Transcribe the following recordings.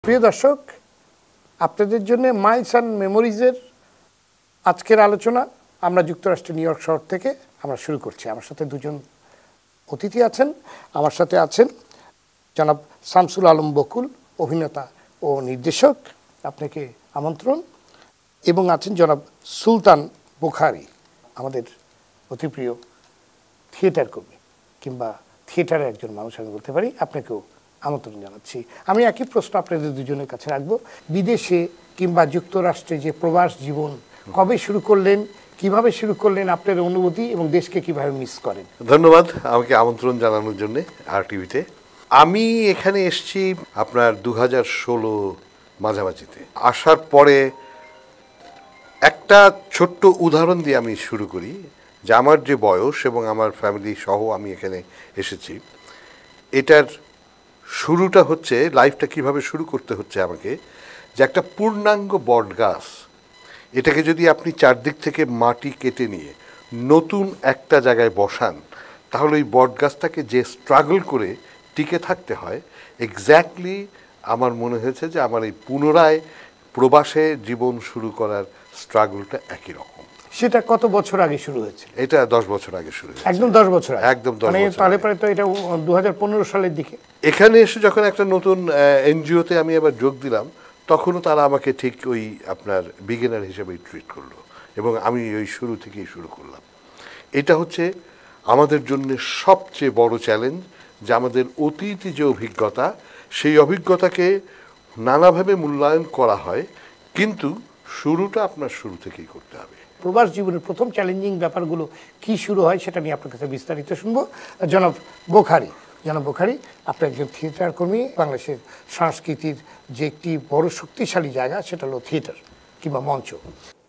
প্রিয় দর্শক, আপনাদের জন্য মাইলস অ্যান্ড মেমোরিজের আজকের আলোচনা আমরা যুক্তরাষ্ট্রের নিউ ইয়র্ক শহর থেকে আমরা শুরু করছি। আমার সাথে দুজন অতিথি আছেন। আমার সাথে আছেন জনাব শামসুল আলম বকুল, অভিনেতা ও নির্দেশক, আপনাকে আমন্ত্রণ। এবং আছেন জনাব সুলতান বুখারী, আমাদের অতি প্রিয় থিয়েটার কর্মী কিংবা থিয়েটারের একজন মানুষ আমি বলতে পারি। আপনাকেও আমন্ত্রণ জানাচ্ছি। আমি একই প্রশ্ন আপনাদের দুজনের কাছে রাখবো। বিদেশে কিংবা যুক্তরাষ্ট্রে যে প্রবাস জীবন কবে শুরু করলেন, কিভাবে শুরু করলেন, আপনার অনুভূতি এবং দেশকে কিভাবে মিস করেন? ধন্যবাদ আমাকে আমন্ত্রণ জানানোর জন্য আর টিভিতে। আমি এখানে এসেছি আপনার 2016 মাঝামাঝিতে। আসার পরে একটা ছোট্ট উদাহরণ দিয়ে আমি শুরু করি যে আমার যে বয়স এবং আমার ফ্যামিলি সহ আমি এখানে এসেছি, এটার শুরুটা হচ্ছে, লাইফটা কিভাবে শুরু করতে হচ্ছে আমাকে, যে একটা পূর্ণাঙ্গ বট গাছ, এটাকে যদি আপনি চারদিক থেকে মাটি কেটে নিয়ে নতুন একটা জায়গায় বসান, তাহলে ওই বট গাছটাকে যে স্ট্রাগল করে টিকে থাকতে হয়, এক্স্যাক্টলি আমার মনে হয়েছে যে আমার এই পুনরায় প্রবাসে জীবন শুরু করার স্ট্রাগলটা একই রকম। সেটা কত বছর আগে শুরু হয়েছে? এটা 10 বছর আগে শুরু হয়েছে। একদম 10 বছর আগে? একদম 10 বছর। তাহলে পরে তো এটা 2015 সালের দিকে। এখানে এসে যখন একটা নতুন এনজিওতে আমি আবার যোগ দিলাম, তখনও তারা আমাকে ঠিক ওই আপনার বিগিনার হিসেবেই ট্রিট করলো এবং আমি ওই শুরু থেকেই শুরু করলাম। এটা হচ্ছে আমাদের জন্য সবচেয়ে বড় চ্যালেঞ্জ, যে আমাদের অতীতে যে অভিজ্ঞতা, সেই অভিজ্ঞতাকে নানাভাবে মূল্যায়ন করা হয়, কিন্তু শুরুটা আপনার শুরু থেকেই করতে হবে। প্রবাস জীবনের প্রথম চ্যালেঞ্জিং ব্যাপারগুলো কি শুরু হয় সেটা নিয়ে আপনার কাছে বিস্তারিত শুনবো। জনাব বুখারী, আপনি একজন থিয়েটার কর্মী। বাংলাদেশের সংস্কৃতির যে একটি বড় শক্তিশালী জায়গা সেটা হলো থিয়েটার কিংবা মঞ্চ।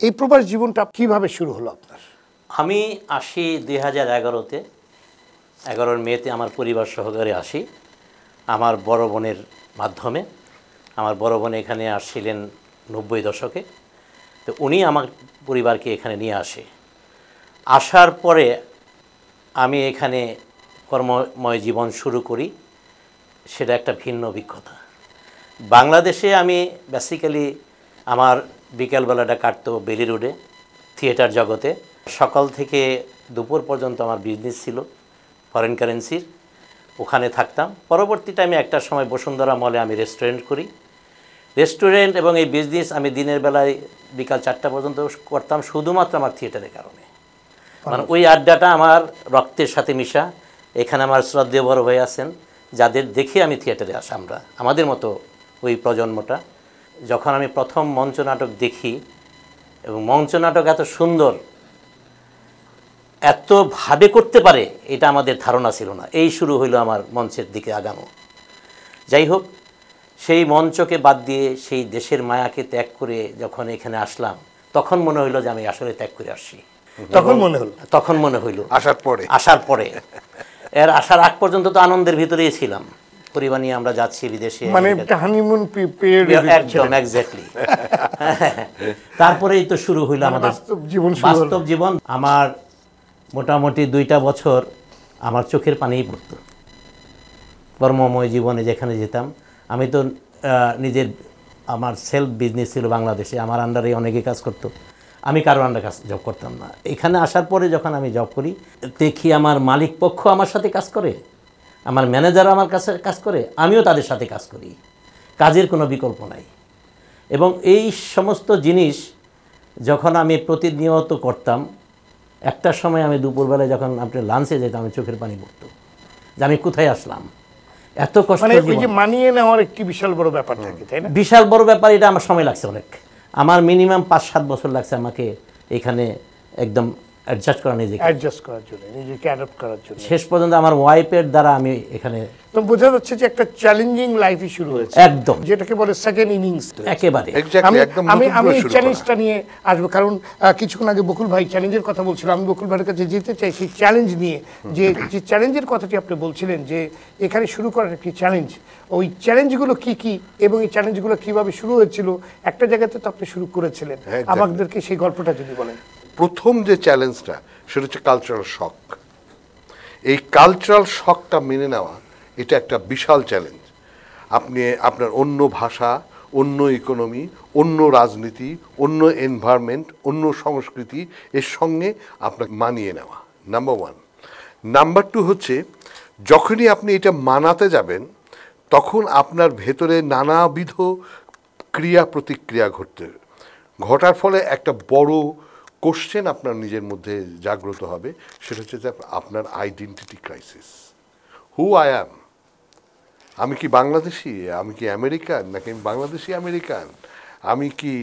এই প্রবাস জীবনটা কিভাবে শুরু হলো আপনার? আমি আসি 2011-তে, 11 মেতে আমার পরিবার সহকারে আসি আমার বড় বোনের মাধ্যমে। আমার বড় বোন এখানে আসছিলেন 90 দশকে, তো উনি আমার পরিবারকে এখানে নিয়ে আসে। আসার পরে আমি এখানে কর্মময় জীবন শুরু করি। সেটা একটা ভিন্ন অভিজ্ঞতা। বাংলাদেশে আমি বেসিক্যালি আমার বিকেলবেলাটা কাটতো বেলি রোডে থিয়েটার জগতে। সকাল থেকে দুপুর পর্যন্ত আমার বিজনেস ছিল ফরেন কারেন্সির, ওখানে থাকতাম। পরবর্তী টাইমে একটা সময় বসুন্ধরা মলে আমি রেস্টুরেন্ট করি। রেস্টুরেন্ট এবং এই বিজনেস আমি দিনের বেলায় বিকাল 4টা পর্যন্ত করতাম, শুধুমাত্র আমার থিয়েটারের কারণে। মানে ওই আড্ডাটা আমার রক্তের সাথে মিশা। এখানে আমার শ্রদ্ধেয় বড় ভাই আছেন, যাদের দেখে আমি থিয়েটারে আসি। আমাদের মতো ওই প্রজন্মটা। যখন আমি প্রথম মঞ্চ নাটক দেখি, এবং মঞ্চ নাটক এত সুন্দর, এতভাবে করতে পারে, এটা আমাদের ধারণা ছিল না। এই শুরু হইলো আমার মঞ্চের দিকে আগানো। যাই হোক, সেই মঞ্চকে বাদ দিয়ে সেই দেশের মায়াকে ত্যাগ করে যখন এখানে আসলাম, তখন মনে হইলো যে আমি আসলে ত্যাগ করে আসছি। তখন মনে হইলো আসার পরে এর আসার আগ পর্যন্ত তো আনন্দের ভিতরেই ছিলাম। পরিবার নিয়ে আমরা যাচ্ছি বিদেশে, মানে হানিমুন পিরিয়ড। একদম এক্স্যাক্টলি। তারপরেই তো শুরু হইলো আমাদের বাস্তব জীবন। আমার মোটামুটি 2টা বছর আমার চোখের পানিই পড়তো। কর্মময় জীবনে যেখানে যেতাম, আমি তো নিজের আমার সেলফ বিজনেস ছিল বাংলাদেশে, আমার আন্ডারে অনেকে কাজ করতো, আমি কারো আন্ডারে জব করতাম না। এখানে আসার পরে যখন আমি জব করি, দেখি আমার মালিক পক্ষ আমার সাথে কাজ করে, আমার ম্যানেজার আমার কাছে কাজ করে, আমিও তাদের সাথে কাজ করি। কাজের কোনো বিকল্প নাই। এবং এই সমস্ত জিনিস যখন আমি প্রতিনিয়ত করতাম, একটা সময় আমি দুপুরবেলায় যখন আপনি লাঞ্চে যেতাম, আমি চোখের পানি পড়তো যে আমি কোথায় আসলাম। এত কষ্ট, মানিয়ে নেওয়ার একটি বিশাল বড় ব্যাপার থাকে, তাই না? বিশাল বড় ব্যাপার। এটা আমার সময় লাগছে অনেক। আমার মিনিমাম 5-7 বছর লাগছে আমাকে এখানে একদম অ্যাডজাস্ট করার জন্য, নিজেকে অ্যাডাপ্ট করার জন্য। শেষ পর্যন্ত আমার ওয়াইফের দ্বারা আমি এখানে, তো বোঝা যাচ্ছে যে একটা চ্যালেঞ্জিং লাইফই শুরু হয়েছে, একদম যেটাকে বলে সেকেন্ড ইনিংস। একেবারে আমি চ্যালেঞ্জটা নিয়ে আসবো, কারণ কিছুক্ষণ আগে বকুল ভাই চ্যালেঞ্জের কথা বলছিল। আমি বকুল ভাইয়ের কাছে যেতে চাই সেই চ্যালেঞ্জ নিয়ে, যে চ্যালেঞ্জের কথাটি আপনি বলছিলেন যে এখানে শুরু করার একটি চ্যালেঞ্জ। ওই চ্যালেঞ্জগুলো কি কি এবং এই চ্যালেঞ্জগুলো কিভাবে শুরু হয়েছিল? একটা জায়গাতে তো আপনি শুরু করেছিলেন, আমাদেরকে সেই গল্পটা যদি বলেন। প্রথম যে চ্যালেঞ্জটা, সেটা হচ্ছে কালচারাল শক। এই কালচারাল শকটা মেনে নেওয়া, এটা একটা বিশাল চ্যালেঞ্জ। আপনি আপনার অন্য ভাষা, অন্য ইকোনমি, অন্য রাজনীতি, অন্য এনভায়রনমেন্ট, অন্য সংস্কৃতি এর সঙ্গে আপনাকে মানিয়ে নেওয়া, নাম্বার ওয়ান। নাম্বার টু হচ্ছে যখনই আপনি এটা মানাতে যাবেন তখন আপনার ভেতরে নানাবিধ ক্রিয়া প্রতিক্রিয়া ঘটার ফলে একটা বড় কোশ্চেন আপনার নিজের মধ্যে জাগ্রত হবে, সেটা হচ্ছে যে আপনার identity crisis. Who I am, আমি কি বাংলাদেশি, আমি কি আমেরিকান, নাকি আমি বাংলাদেশি আমেরিকান, আমি কি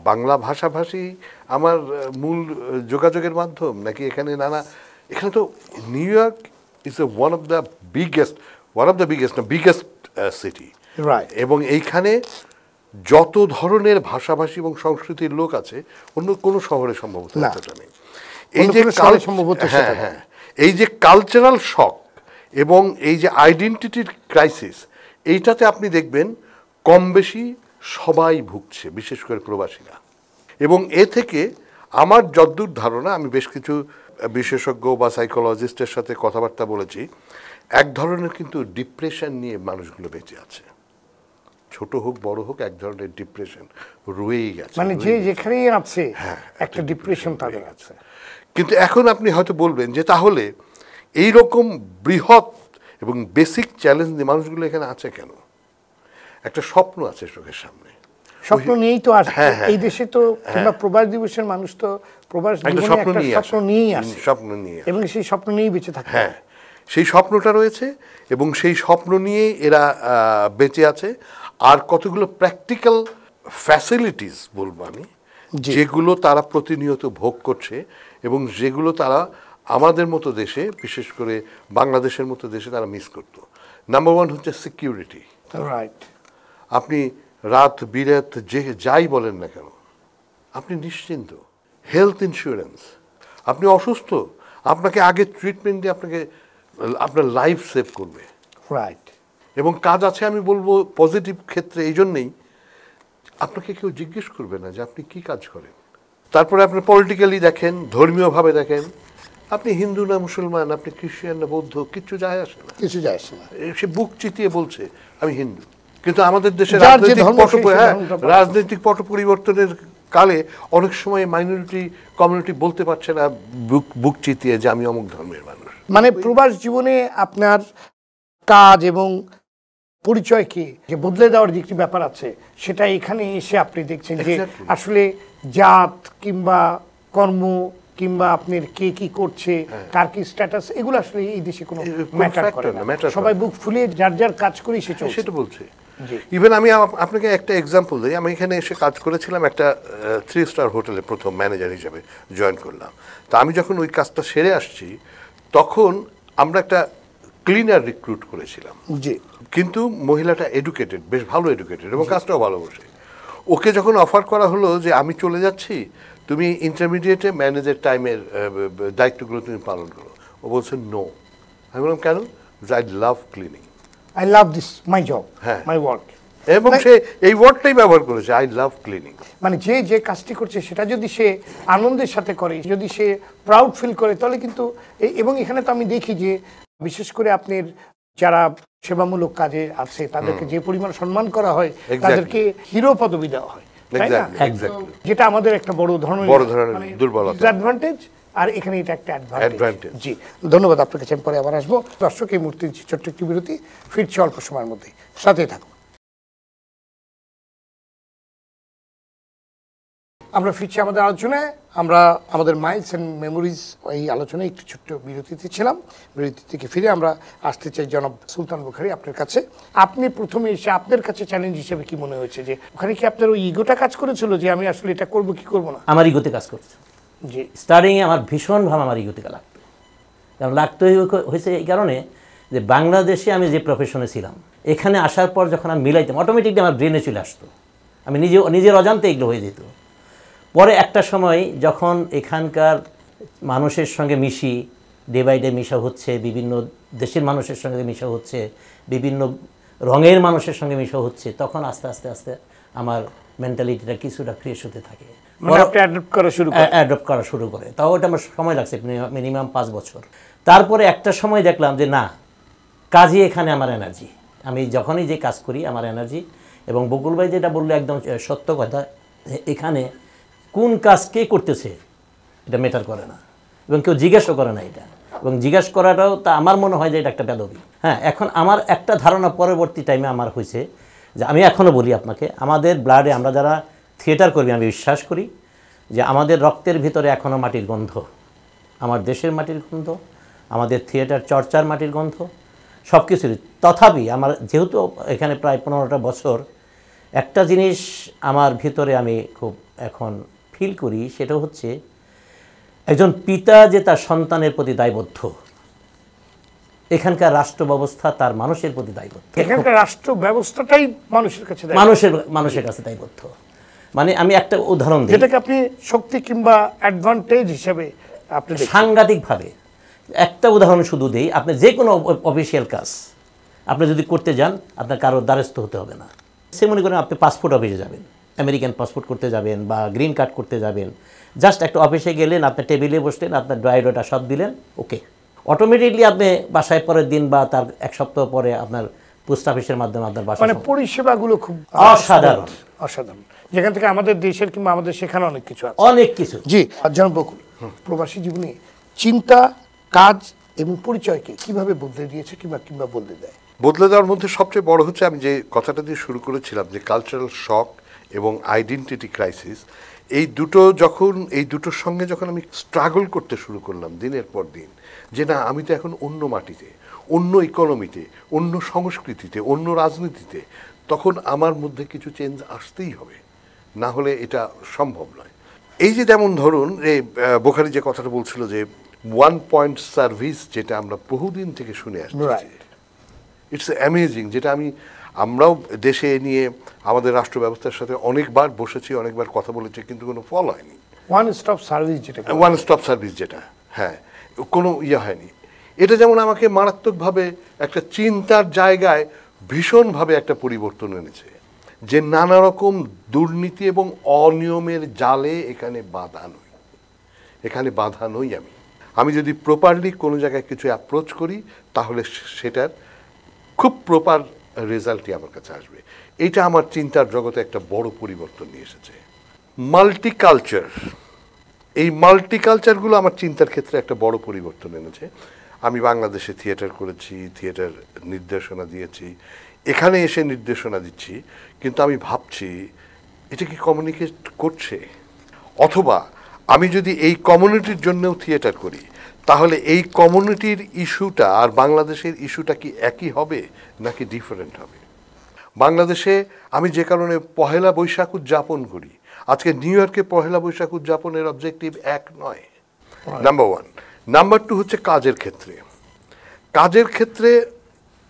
বাংলা ভাষাভাষী আমার মূল যোগাযোগের মাধ্যম, নাকি এখানে এখানে তো new York is one of the biggest city, right. এবং এইখানে যত ধরনের ভাষাভাষী এবং সংস্কৃতির লোক আছে অন্য কোনো শহরে সম্ভবত এতটা নেই। এই যে হ্যাঁ, এই যে কালচারাল শক এবং এই যে আইডেন্টিটির ক্রাইসিস, এইটাতে আপনি দেখবেন কম বেশি সবাই ভুগছে, বিশেষ করে প্রবাসীরা। এবং এ থেকে আমার যদ্দূর ধারণা, আমি বেশ কিছু বিশেষজ্ঞ বা সাইকোলজিস্টের সাথে কথাবার্তা বলেছি, এক ধরনের কিন্তু ডিপ্রেশন নিয়ে মানুষগুলো বেঁচে আছে, ছোট হোক বড় হোক, এক ধরনের ডিপ্রেশন রয়েই গেছে, মানে যে যেখানেই আছে একটা ডিপ্রেশন তাদের আছে। কিন্তু এখন আপনি হয়তো বলবেন যে তাহলে এই রকম বৃহৎ এবং বেসিক চ্যালেঞ্জ নিয়ে মানুষগুলো এখানে আছে কেন? একটা স্বপ্ন আছে চোখের সামনে, স্বপ্ন নিয়েই তো আসে এই দেশে। তো কিংবা প্রবাস দিবসের মানুষ তো প্রবাস জীবনে একটা স্বপ্ন নিয়েই আসে, স্বপ্ন নিয়ে, এবং সেই স্বপ্ন নিয়েই বেঁচে থাকে। হ্যাঁ, সেই স্বপ্নটা রয়েছে এবং সেই স্বপ্ন নিয়ে এরা বেঁচে আছে। আর কতগুলো প্র্যাকটিক্যাল ফ্যাসিলিটিস বলবো আমি, যেগুলো তারা প্রতিনিয়ত ভোগ করছে এবং যেগুলো তারা আমাদের মতো দেশে, বিশেষ করে বাংলাদেশের মতো দেশে তারা মিস করতো। নাম্বার ওয়ান হচ্ছে সিকিউরিটি। রাইট। আপনি রাত বিরাত যে যাই বলেন না কেন, আপনি নিশ্চিন্ত। হেলথ ইন্স্যুরেন্স, আপনি অসুস্থ, আপনাকে আগে ট্রিটমেন্ট দিয়ে আপনার লাইফ সেভ করবে। রাইট। এবং কাজ আছে, আমি বলবো পজিটিভ ক্ষেত্রে এই জন্যেই আপনাকে কেউ জিজ্ঞেস করবে না যে আপনি কি কাজ করেন। তারপরে আপনি পলিটিক্যালি দেখেন, ধর্মীয়ভাবে দেখেন, আপনি হিন্দু না মুসলমান, আপনি খ্রিস্টান না বৌদ্ধ, কিচ্ছু যায় আসে না, কিছু যায় আসে না। সে বুক চিতিয়ে বলছে আমি হিন্দু। কিন্তু আমাদের দেশে রাজনৈতিক পট পরিবর্তনের কালে অনেক সময় মাইনরিটি কমিউনিটি বলতে পারছে না বুক চিতিয়ে যে আমি অমুক ধর্মের মানুষ। মানে প্রবাস জীবনে আপনার কাজ এবং পরিচয়কে যে বদলে দেওয়ার যে একটি ব্যাপার আছে, সেটা এখানে এসে আপনি দেখছেন যে আসলে জাত কিংবা কর্ম কিংবা আপনার কে কি করছে, কার কি স্ট্যাটাস, এগুলো আসলে এই দেশে কোনো ম্যাটার করে না। সবাই বুক ফুলিয়ে যার যার কাজ করেই সে চলছে। সেটা বলছে। ইভেন আমি আপনাকে একটা এক্সাম্পল দিই। আমি এখানে এসে কাজ করেছিলাম একটা 3 স্টার হোটেলে, প্রথম ম্যানেজার হিসেবে জয়েন করলাম। তা আমি যখন ওই কাজটা সেরে আসছি, তখন আমরা একটা ক্লিনার রিক্রুট করেছিলাম। জি। কিন্তু মহিলাটা এডুকেটেড, বেশ ভালো এডুকেটেড, এবং কাজটাও ভালো বসে। ওকে যখন অফার করা হলো যে আমি চলে যাচ্ছি, তুমি ইন্টারমিডিয়েটে ম্যানেজার টাইমের দায়িত্বগুলো তুমি পালন করো, ও বলছে নো। আমি বললাম কেন? I love cleaning, I love this my job, my work. এবং সে এই ওয়ার্ডটাই ব্যবহার করেছে, আই লাভ ক্লিনিং। মানে যে যে কাজটি করছে সেটা যদি সে আনন্দের সাথে করে, যদি সে প্রাউড ফিল করে, তাহলে কিন্তু, এবং এখানে তো আমি দেখি যে বিশেষ করে আপনার যারা সেবামূলক কাজে আছে তাদেরকে যে পরিমাণ সম্মান করা হয়, তাদেরকে হিরো পদবি দেওয়া হয়, তাই না? যেটা আমাদের একটা বড় ধরনের দুর্বলতা, ডিসঅ্যাডভান্টেজ। আর এখানে এটা একটা অ্যাডভান্টেজ। জি, ধন্যবাদ আপনাকে। আমি পরে আবার আসবো। দর্শক, এই মুহূর্তে ছোট্ট একটি বিরতি, ফিরছি অল্প সময়ের মধ্যে, সাথেই থাকুন। আমরা ফিরছি আমাদের আলোচনায়। আমরা আমাদের মাইলস অ্যান্ড মেমোরিজ এই আলোচনায় একটু ছোট্ট বিরতিতে ছিলাম। বিরতি থেকে ফিরে আমরা আসতে চাই জনাব সুলতান বুখারী আপনার কাছে। আপনি প্রথমে এসে আপনার কাছে চ্যালেঞ্জ হিসেবে কি মনে হয়েছে, যে ওখানে কি আপনার ওই ইগোটা কাজ করেছিল যে আমি আসলে এটা করবো কি করবো না? আমার ইগোতে কাজ করছে। জি, স্টার্টিংয়ে আমার ভীষণভাবে আমার ইগোতে লাগতো। কারণ লাগতো হয়েছে এই কারণে যে বাংলাদেশে আমি যে প্রফেশনে ছিলাম, এখানে আসার পর যখন আমি মিলাইতাম, অটোমেটিকলি আমার ব্রেনে চলে আসতো, আমি নিজের অজান্তে এগুলো হয়ে যেত। পরে একটা সময় যখন এখানকার মানুষের সঙ্গে মিশি, ডে বাই ডে মিশা হচ্ছে, বিভিন্ন দেশের মানুষের সঙ্গে মিশা হচ্ছে, বিভিন্ন রঙের মানুষের সঙ্গে মিশা হচ্ছে, তখন আস্তে আস্তে আস্তে আমার মেন্টালিটিটা কিছুটা ফ্রেশ হতে থাকে, অ্যাডপ্ট করা শুরু করে। তাও ওটা আমার সময় লাগছে, মিনিমাম 5 বছর। তারপরে একটা সময় দেখলাম যে না, কাজই এখানে আমার এনার্জি, আমি যখনই যে কাজ করি আমার এনার্জি, এবং বকুল ভাই যেটা বললো একদম সত্য কথা, এখানে কোন কাজ কে করতেছে এটা ম্যাটার করে না, এবং কেউ জিজ্ঞাসা করে না এটা, এবং জিজ্ঞাসা করাটাও তা আমার মনে হয় যে এটা একটা বেদবি। হ্যাঁ, এখন আমার একটা ধারণা পরবর্তী টাইমে আমার হয়েছে যে আমি এখনও বলি আপনাকে, আমাদের ব্লাডে আমরা যারা থিয়েটার কর্মী আমি বিশ্বাস করি যে আমাদের রক্তের ভিতরে এখনও মাটির গন্ধ, আমার দেশের মাটির গন্ধ, আমাদের থিয়েটার চর্চার মাটির গন্ধ, সব কিছুরই। তথাপি আমার যেহেতু এখানে প্রায় 15টা বছর, একটা জিনিস আমার ভিতরে আমি খুব এখন ফিল করি, সেটা হচ্ছে একজন পিতা যে তার সন্তানের প্রতি দায়বদ্ধ, এখানকার রাষ্ট্র ব্যবস্থা তার মানুষের প্রতি দায়বদ্ধ, এখানকার রাষ্ট্র ব্যবস্থাটাই মানুষের কাছে মানুষের কাছে দায়বদ্ধ। মানে আমি একটা উদাহরণ দিই, যেটাকে আপনি শক্তি কিংবা অ্যাডভান্টেজ হিসেবে আপনি সাংঘাতিকভাবে একটা উদাহরণ শুধু দেই, আপনি যে কোনো অফিসিয়াল কাজ আপনি যদি করতে যান, আপনার কারোর দ্বারস্থ হতে হবে না। সে মনে করেন আপনি পাসপোর্ট অফিসে যাবেন, আমেরিকান পাসপোর্ট করতে যাবেন বা গ্রিন কার্ড করতে যাবেন, জাস্ট একটা অফিসে গেলেন, আপনার টেবিলে বসলেন, আপনার ড্রাইডটা সব দিলেন, ওকে, অটোমেটিকলি আপনি বাসায় পরের দিন বা তার এক সপ্তাহ পরে আপনার পোস্ট অফিসের মাধ্যমে আপনার বাসায়, মানে পরিষেবাগুলো খুব অসাধারণ অসাধারণ, যেখান থেকে আমাদের দেশের কিংবা আমাদের সেখানে অনেক কিছু আছে, অনেক কিছু। জি জনাব বকুল, প্রবাসী জীবনে চিন্তা, কাজ এবং পরিচয়কে কিভাবে বদলে দিয়েছে কিংবা বদলে দেয়? বদলে দেওয়ার মধ্যে সবচেয়ে বড় হচ্ছে, আমি যে কথাটা দিয়ে শুরু করেছিলাম যে কালচারাল শক এবং আইডেন্টিটি ক্রাইসিস, এই দুটোর সঙ্গে যখন আমি স্ট্রাগল করতে শুরু করলাম দিনের পর দিন, যে না আমি তো এখন অন্য মাটিতে, অন্য ইকোনমিতে, অন্য সংস্কৃতিতে, অন্য রাজনীতিতে, তখন আমার মধ্যে কিছু চেঞ্জ আসতেই হবে, না হলে এটা সম্ভব নয়। এই যে যেমন ধরুন বোখারি যে কথাটা বলছিল যে 1 পয়েন্ট সার্ভিস, যেটা আমরা বহুদিন থেকে শুনে আসছি, ইটস অ্যামেজিং, যেটা আমরাও দেশে নিয়ে আমাদের রাষ্ট্র ব্যবস্থার সাথে অনেকবার বসেছি, অনেকবার কথা বলেছি, কিন্তু কোনো ফল হয়নি। ওয়ান স্টপ সার্ভিস যেটা, হ্যাঁ, কোনো হয়নি। এটা যেমন আমাকে মারাত্মকভাবে একটা চিন্তার জায়গায় ভীষণভাবে একটা পরিবর্তন এনেছে, যে নানা রকম দুর্নীতি এবং অনিয়মের জালে এখানে বাধা নই আমি যদি প্রপারলি কোনো জায়গায় কিছু অ্যাপ্রোচ করি, তাহলে সেটার খুব প্রপার রেজাল্টই আমার কাছে আসবে। এইটা আমার চিন্তার জগতে একটা বড় পরিবর্তন নিয়ে এসেছে। এই মাল্টিকালচারগুলো আমার চিন্তার ক্ষেত্রে একটা বড় পরিবর্তন এনেছে। আমি বাংলাদেশে থিয়েটার করেছি, থিয়েটার নির্দেশনা দিয়েছি, এখানে এসে নির্দেশনা দিচ্ছি, কিন্তু আমি ভাবছি এটা কি কমিউনিকেট করছে? অথবা আমি যদি এই কমিউনিটির জন্যও থিয়েটার করি, তাহলে এই কমিউনিটির ইস্যুটা আর বাংলাদেশের ইস্যুটা কি একই হবে নাকি ডিফারেন্ট হবে? বাংলাদেশে আমি যে কারণে পহেলা বৈশাখ উদযাপন করি, আজকে নিউ ইয়র্কে পহেলা বৈশাখ উদযাপনের অবজেক্টিভ এক নয়, নাম্বার 1। নাম্বার 2 হচ্ছে কাজের ক্ষেত্রে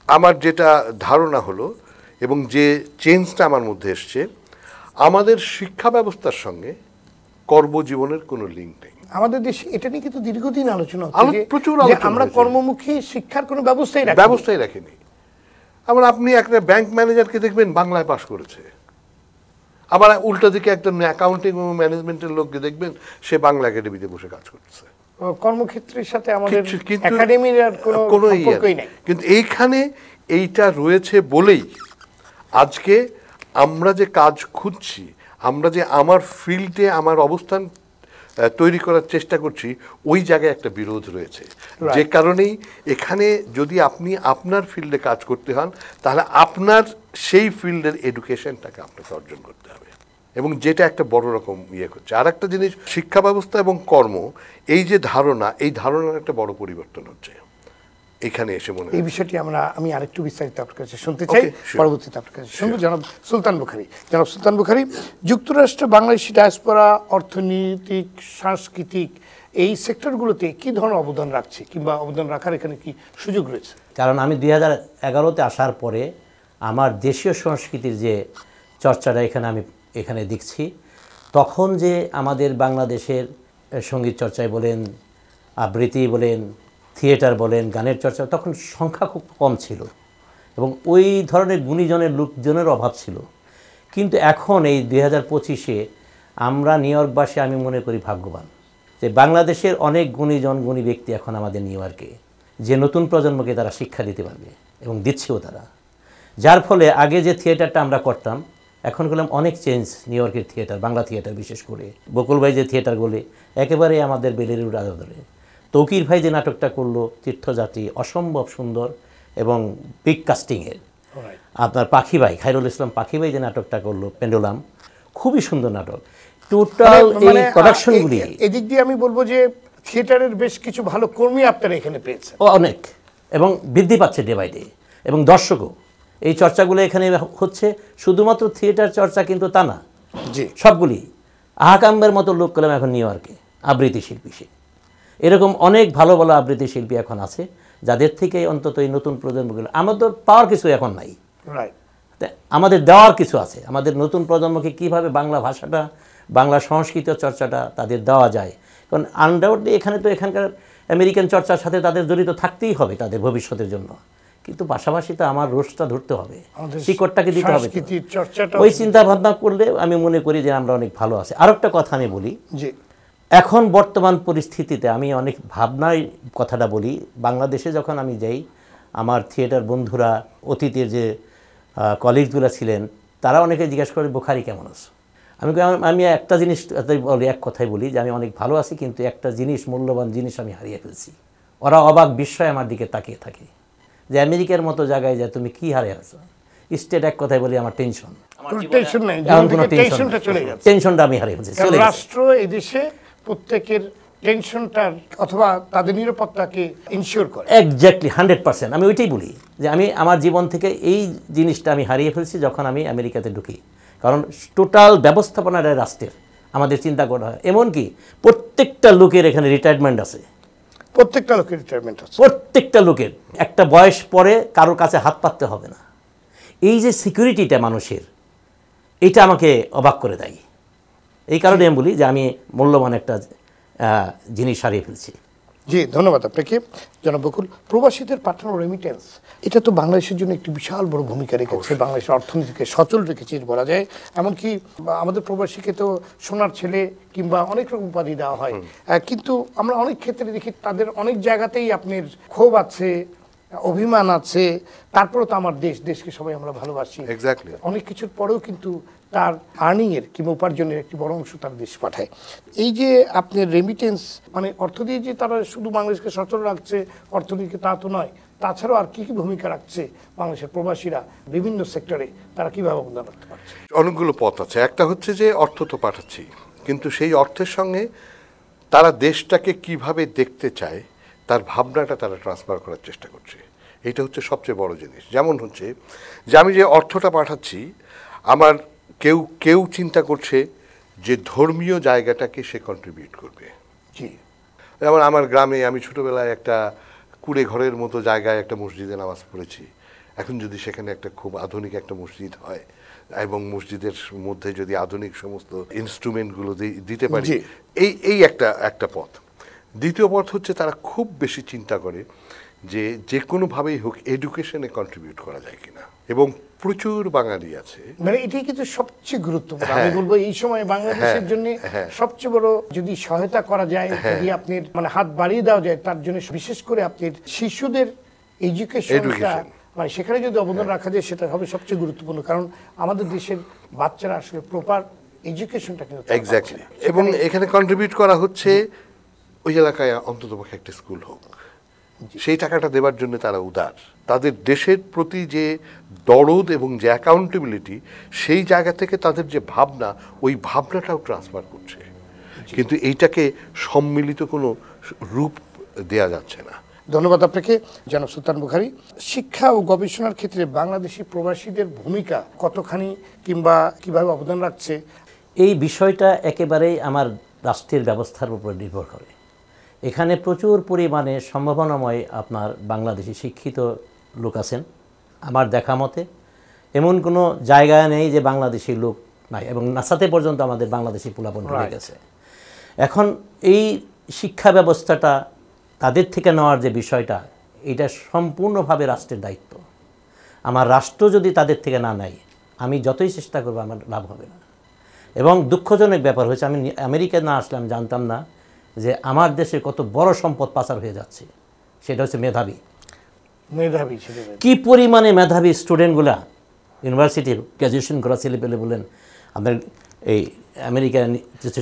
আমার যেটা ধারণা হলো এবং যে চেঞ্জটা আমার মধ্যে এসছে, আমাদের শিক্ষা ব্যবস্থার সঙ্গে কর্মজীবনের কোনো লিঙ্ক নেই। আমাদের দেশে এটা নিয়ে কিন্তু দীর্ঘদিন আলোচনা প্রচুর আমরা কর্মমুখী শিক্ষার কোনো ব্যবস্থাই রাখিনি। আপনি একটা ব্যাংক ম্যানেজারকে দেখবেন বাংলায় পাশ করেছে, আবার উল্টো দিকে একজন অ্যাকাউন্টিং এবং ম্যানেজমেন্টের লোককে দেখবেন সে বাংলা একাডেমিতে বসে কাজ করছে। কর্মক্ষেত্রের সাথে আমাদের একাডেমির কোনো সম্পর্কই নেই। কিন্তু এইখানে এইটা রয়েছে বলেই আজকে আমরা যে কাজ খুঁজছি, আমরা যে আমার ফিল্ডে আমার অবস্থান তৈরি করার চেষ্টা করছি, ওই জায়গায় একটা বিরোধ রয়েছে। যে কারণেই এখানে যদি আপনি আপনার ফিল্ডে কাজ করতে হন, তাহলে আপনার সেই ফিল্ডের এডুকেশনটাকে আপনাকে অর্জন করতে হবে, এবং যেটা একটা বড় রকম করছে। আর একটা জিনিস, শিক্ষা ব্যবস্থা এবং কর্ম, এই যে ধারণা, এই ধারণার একটা বড় পরিবর্তন হচ্ছে এখানে এসে মনে হয়। এই বিষয়টি আমি আরেকটু বিস্তারিত আপনার কাছে শুনতে চাই, পরবর্তীতে আপনার কাছে শুনবো। জনাব সুলতান বুখারী, যুক্তরাষ্ট্রে বাংলাদেশি ডায়াসপোরা অর্থনৈতিক, সাংস্কৃতিক এই সেক্টরগুলোতে কি ধরনের অবদান রাখছে কিংবা অবদান রাখার এখানে কি সুযোগ রয়েছে? কারণ আমি 2011-তে আসার পরে আমার দেশীয় সংস্কৃতির যে চর্চাটা এখানে দেখছি, তখন যে আমাদের বাংলাদেশের সঙ্গীত চর্চায় বলেন, আবৃত্তি বলেন, থিয়েটার বলেন, গানের চর্চা, তখন সংখ্যা খুব কম ছিল এবং ওই ধরনের গুণীজনের লোকজনের অভাব ছিল। কিন্তু এখন এই 2025-এ আমরা নিউ ইয়র্কবাসী, আমি মনে করি ভাগ্যবান যে বাংলাদেশের অনেক গুণী ব্যক্তি এখন আমাদের নিউ ইয়র্কে, যে নতুন প্রজন্মকে তারা শিক্ষা দিতে পারবে এবং দিচ্ছেও তারা। যার ফলে আগে যে থিয়েটারটা আমরা করতাম এখন করলাম অনেক চেঞ্জ। নিউ ইয়র্কের থিয়েটার, বাংলা থিয়েটার বিশেষ করে বকুল ভাই যে থিয়েটারগুলি একেবারে আমাদের বেলের আদরে। তৌকির ভাই যে নাটকটা করলো তীর্থযাত্রী, অসম্ভব সুন্দর এবং বিগ কাস্টিংয়ের। আপনার পাখি ভাই, খায়রুল ইসলাম পাখি ভাই যে নাটকটা করলো পেন্ডুলাম, খুবই সুন্দর নাটক। টোটাল এই প্রোডাকশনগুলি, এদিক দিয়ে আমি বলবো যে থিয়েটারের বেশ কিছু ভালো কর্মী আপনারা এখানে পেয়েছেন অনেক, এবং বৃদ্ধি পাচ্ছে ডে বাই ডে, এবং দর্শকও এই চর্চাগুলো এখানে হচ্ছে। শুধুমাত্র থিয়েটার চর্চা কিন্তু তা না, জি সবগুলি। আহাকাম্বের মতো লোক করলাম এখন নিউ ইয়র্কে আবৃত্তি শিল্পী। সে এরকম অনেক ভালো ভালো আবৃত্তি শিল্পী এখন আছে, যাদের থেকে অন্তত এই নতুন প্রজন্মগুলো, আমাদের পাওয়ার কিছু এখন নাই, আমাদের দেওয়ার কিছু আছে। আমাদের নতুন প্রজন্মকে কীভাবে বাংলা ভাষাটা, বাংলা সংস্কৃত চর্চাটা তাদের দেওয়া যায়। কারণ আনডাউটলি এখানে তো এখানকার আমেরিকান চর্চার সাথে তাদের জড়িত থাকতেই হবে তাদের ভবিষ্যতের জন্য, কিন্তু পাশাপাশি তো আমার রোষটা ধরতে হবে, শিকড়টাকে দিতে হবে। ওই চিন্তা ভাবনা করলে আমি মনে করি যে আমরা অনেক ভালো আছি। আর একটা কথা আমি বলি, এখন বর্তমান পরিস্থিতিতে আমি অনেক ভাবনায় কথাটা বলি। বাংলাদেশে যখন আমি যাই, আমার থিয়েটার বন্ধুরা, অতীতের যে কলিগগুলো ছিলেন, তারা অনেকে জিজ্ঞাসা করে বুখারী কেমন আছে। আমি একটা জিনিস বলি, এক কথাই বলি যে আমি অনেক ভালো আছি, কিন্তু একটা জিনিস, মূল্যবান জিনিস আমি হারিয়ে ফেলছি। ওরা অবাক বিস্ময়ে আমার দিকে তাকিয়ে থাকে যে আমেরিকার মতো জায়গায় যায় তুমি কি হারিয়ে আছো। স্টেট এক কথাই বলি আমার টেনশন, টেনশনটা আমি হারিয়ে ফেলছি। রাষ্ট্র এই দেশে প্রত্যেকের টেনশনটার অথবা তাদের নিরাপত্তাকে ইনশিওর করে। এক্স্যাক্টলি 100%। আমি ওইটাই বলি যে আমি আমার জীবন থেকে এই জিনিসটা আমি হারিয়ে ফেলছি যখন আমি আমেরিকাতে ঢুকি। কারণ টোটাল ব্যবস্থাপনাটা রাষ্ট্রের আমাদের চিন্তা করা হয়। এমনকি প্রত্যেকটা লোকের এখানে রিটায়ারমেন্ট আছে, প্রত্যেকটা লোকের রিটায়ারমেন্ট আছে, প্রত্যেকটা লোকের। একটা বয়স পরে কারোর কাছে হাত পাততে হবে না। এই যে সিকিউরিটিটা মানুষের, এটা আমাকে অবাক করে দেয়। এই কারণে আমি বলি যে আমি মূল্যবান একটা জিনিস হারিয়ে ফেলছি। জি, ধন্যবাদ আপনাকে জনাব বকুল। প্রবাসীদের পাঠানো রেমিটেন্স, এটা তো বাংলাদেশের জন্য একটি বিশাল বড় ভূমিকা রেখেছে, বাংলাদেশের অর্থনীতিকে সচল রেখেছে বলা যায়। এমনকি আমাদের প্রবাসীকে তো সোনার ছেলে কিংবা অনেক রকম উপাধি দেওয়া হয়, কিন্তু আমরা অনেক ক্ষেত্রে দেখি তাদের অনেক জায়গাতেই আপনার ক্ষোভ আছে, অভিমান আছে। তারপরেও তো আমার দেশকে সবাই আমরা ভালোবাসি, অনেক কিছুর পরেও কিন্তু তার আর্নিংয়ের কিংবা উপার্জনের একটি বড় অংশ তার দেশ পাঠায়। এই যে আপনার রেমিটেন্স, মানে অর্থ দিয়ে যে তারা শুধু বাংলাদেশকে সচল রাখছে অর্থনীতিকে, তা তো নয়। তাছাড়াও আর কি কি ভূমিকা রাখছে বাংলাদেশের প্রবাসীরা বিভিন্ন সেক্টরে, তারা কীভাবে অবদান রাখতে পারছে? অনেকগুলো পথ আছে। একটা হচ্ছে যে অর্থ তো পাঠাচ্ছি, কিন্তু সেই অর্থের সঙ্গে তারা দেশটাকে কিভাবে দেখতে চায় তার ভাবনাটা তারা ট্রান্সফার করার চেষ্টা করছে। এটা হচ্ছে সবচেয়ে বড় জিনিস। যেমন হচ্ছে যে আমি যে অর্থটা পাঠাচ্ছি, আমার কেউ চিন্তা করছে যে ধর্মীয় জায়গাটাকে সে কন্ট্রিবিউট করবে। জি, যেমন আমার গ্রামে আমি ছোটোবেলায় একটা কুড়ে ঘরের মতো জায়গায় একটা মসজিদে নামাজ পড়েছি। এখন যদি সেখানে একটা খুব আধুনিক একটা মসজিদ হয় এবং মসজিদের মধ্যে যদি আধুনিক সমস্ত ইনস্ট্রুমেন্টগুলো দিতে পারি, এই একটা পথ। দ্বিতীয় পথ হচ্ছে তারা খুব বেশি চিন্তা করে যে কোনোভাবেই হোক এডুকেশনে কন্ট্রিবিউট করা যায় কিনা, এবং প্রচুর বাঙালি আছে, মানে এটাই কিন্তু সবচেয়ে গুরুত্বপূর্ণ। আমি বলবো এই সময় বাংলাদেশের জন্য সবচেয়ে বড় যদি সহায়তা করা যায়, যদি আপনার মানে হাত বাড়িয়ে দেওয়া যায় তার জন্য, বিশেষ করে আপনার শিশুদের এডুকেশনটা, মানে সেখানে যদি অবদান রাখা যায়, সেটা হবে সবচেয়ে গুরুত্বপূর্ণ। কারণ আমাদের দেশের বাচ্চারা আসলে প্রপার এডুকেশনটা কিন্তু এক্স্যাক্টলি, এবং এখানে কন্ট্রিবিউট করা হচ্ছে ওই এলাকায় অন্ততপক্ষে একটা স্কুল হোক, সেই টাকাটা দেওয়ার জন্য তারা উদার। তাদের দেশের প্রতি যে দরদ এবং যে অ্যাকাউন্টেবিলিটি, সেই জায়গা থেকে তাদের যে ভাবনা, ওই ভাবনাটাও ট্রান্সফার করছে। কিন্তু এইটাকে সম্মিলিত কোনো রূপ দেয়া যাচ্ছে না। ধন্যবাদ আপনাকে জনাব সুলতান বুখারী। শিক্ষা ও গবেষণার ক্ষেত্রে বাংলাদেশি প্রবাসীদের ভূমিকা কতখানি কিংবা কিভাবে অবদান রাখছে, এই বিষয়টা একেবারেই আমার রাষ্ট্রের ব্যবস্থার উপর নির্ভর করে। এখানে প্রচুর পরিমাণে সম্ভাবনাময় আপনার বাংলাদেশি শিক্ষিত লোক আছেন। আমার দেখা মতে এমন কোনো জায়গা নেই যে বাংলাদেশি লোক নাই, এবং নাসাতে পর্যন্ত আমাদের বাংলাদেশি পোলাপন হয়ে গেছে। এখন এই শিক্ষা ব্যবস্থাটা তাদের থেকে নেওয়ার যে বিষয়টা, এটা সম্পূর্ণভাবে রাষ্ট্রের দায়িত্ব। আমার রাষ্ট্র যদি তাদের থেকে না নেয়, আমি যতই চেষ্টা করবো আমার লাভ হবে না। এবং দুঃখজনক ব্যাপার হয়েছে, আমি আমেরিকা না আসলে আমি জানতাম না যে আমার দেশে কত বড় সম্পদ পাচার হয়ে যাচ্ছে। সেটা হচ্ছে মেধাবী। মেধাবী ছিলেন। কি পরিমাণে মেধাবী স্টুডেন্টগুলা ইউনিভার্সিটি গ্র্যাজুয়েশন করা ছেলে পেলে বলেন আপনার এই আমেরিকা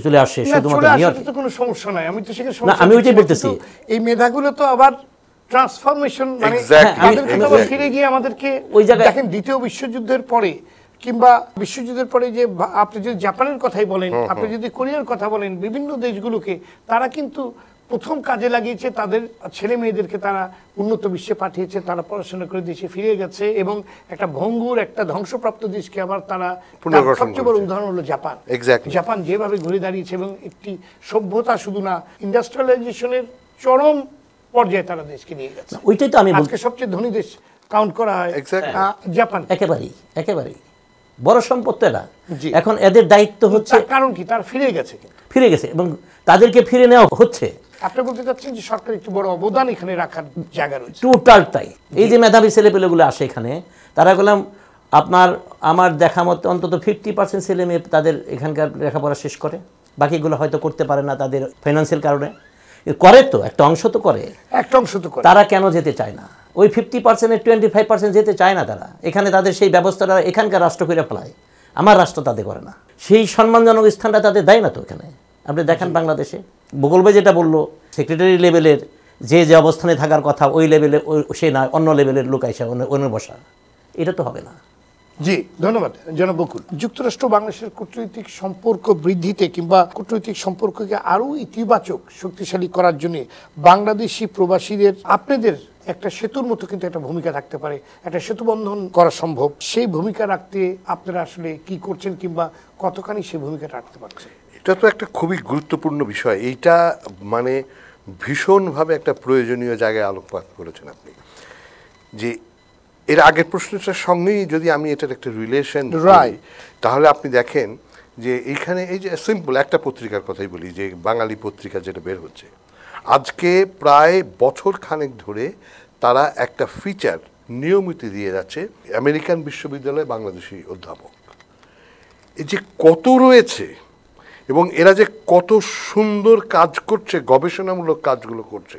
চলে আসে শুধুমাত্র নিউ ইয়র্কে। কোনো সমস্যা নাই, আমি তো সেখানে না, আমি ওইটাই বলতেছি। এই মেধাগুলো তো আবার ট্রান্সফরমেশন, মানে তাদেরকে তো আবার ফিরে গিয়ে আমাদেরকে ওই জায়গায় দেখেন দ্বিতীয় বিশ্বযুদ্ধের পরে কিংবা বিশ্বযুদ্ধের পরে যে আপনি যদি জাপানের কথাই বলেন, আপনি যদি কোরিয়ার কথা বলেন, বিভিন্ন দেশগুলোকে তারা কিন্তু প্রথম কাজে লাগিয়েছে, তাদের ছেলে মেয়েদেরকে তারা উন্নত বিশ্বে পাঠিয়েছে, তারা পড়াশোনা করে দেশে ফিরে গেছে এবং একটা ভঙ্গুর একটা ধ্বংসপ্রাপ্ত দেশকে আবার তারা, সবচেয়ে বড় উদাহরণ হলো জাপান। জাপান যেভাবে ঘুরে দাঁড়িয়েছে এবং একটি সভ্যতা শুধু না, ইন্ডাস্ট্রিয়ালাইজেশনের চরম পর্যায়ে তারা দেশকে নিয়ে গেছে। ওইটাই তো আমি আজকে সবচেয়ে ধনী দেশ কাউন্ট করা হয় জাপান। একেবারেই বড় সম্পদ এরা। এখন এদের দায়িত্ব হচ্ছে, কারণ কি তারা ফিরে গেছে এবং তাদেরকে ফিরে নেওয়া হচ্ছে। আপনি বলতে চাচ্ছেন যে সরকার একটু বড় অবদান এখানে রাখার জায়গা রয়েছে। টোটালটাই এই যে মেধাবী ছেলেপেলেগুলো আসে এখানে, তারা বললাম আমার দেখা মতো অন্তত 50% ছেলে মেয়ে তাদের এখানকার লেখাপড়া শেষ করে, বাকিগুলো হয়তো করতে পারে না তাদের ফাইন্যান্সিয়াল কারণে। করে তো একটা অংশ তো করে। তারা কেন যেতে চায় না? ওই 50%-এর 25% যেতে চায় না তারা এখানে। তাদের সেই ব্যবস্থাটা এখানকার রাষ্ট্র করে ফেলায়, আমার রাষ্ট্র তাদের করে না। সেই সম্মানজনক স্থানটা তাদের দেয় না তো এখানে। আপনি দেখেন বাংলাদেশে বকুল ভাই যেটা বললো, সেক্রেটারি লেভেলের যে অবস্থানে থাকার কথা ওই লেভেলে সে না, অন্য লেভেলের লোক আইসা অন্য বসা, এটা তো হবে না। জি, ধন্যবাদ জনাব বকুল। যুক্তরাষ্ট্র বাংলাদেশের কূটনৈতিক সম্পর্ক বৃদ্ধিতে কিংবা কূটনৈতিক সম্পর্ককে আরও ইতিবাচক শক্তিশালী করার জন্য বাংলাদেশি প্রবাসীদের আপনাদের একটা সেতুর মতো কিন্তু একটা ভূমিকা থাকতে পারে, একটা সেতু বন্ধন করা সম্ভব। সেই ভূমিকা রাখতে আপনারা আসলে কি করছেন কিংবা কতখানি সেই ভূমিকাটা রাখতে পারছেন? এটা তো একটা খুবই গুরুত্বপূর্ণ বিষয়। এইটা মানে ভীষণভাবে একটা প্রয়োজনীয় জায়গায় আলোকপাত করেছেন আপনি। যে এর আগের প্রশ্নটার সঙ্গেই যদি আমি এটার একটা রিলেশন তাহলে আপনি দেখেন যে এইখানে এই যে সিম্পল একটা পত্রিকার কথাই বলি, যে বাঙালি পত্রিকা যেটা বের হচ্ছে আজকে প্রায় বছর খানেক ধরে তারা একটা ফিচার নিয়মিত দিয়ে যাচ্ছে, আমেরিকান বিশ্ববিদ্যালয়ে বাংলাদেশি অধ্যাপক। এই যে কত রয়েছে এবং এরা যে কত সুন্দর কাজ করছে, গবেষণামূলক কাজগুলো করছে,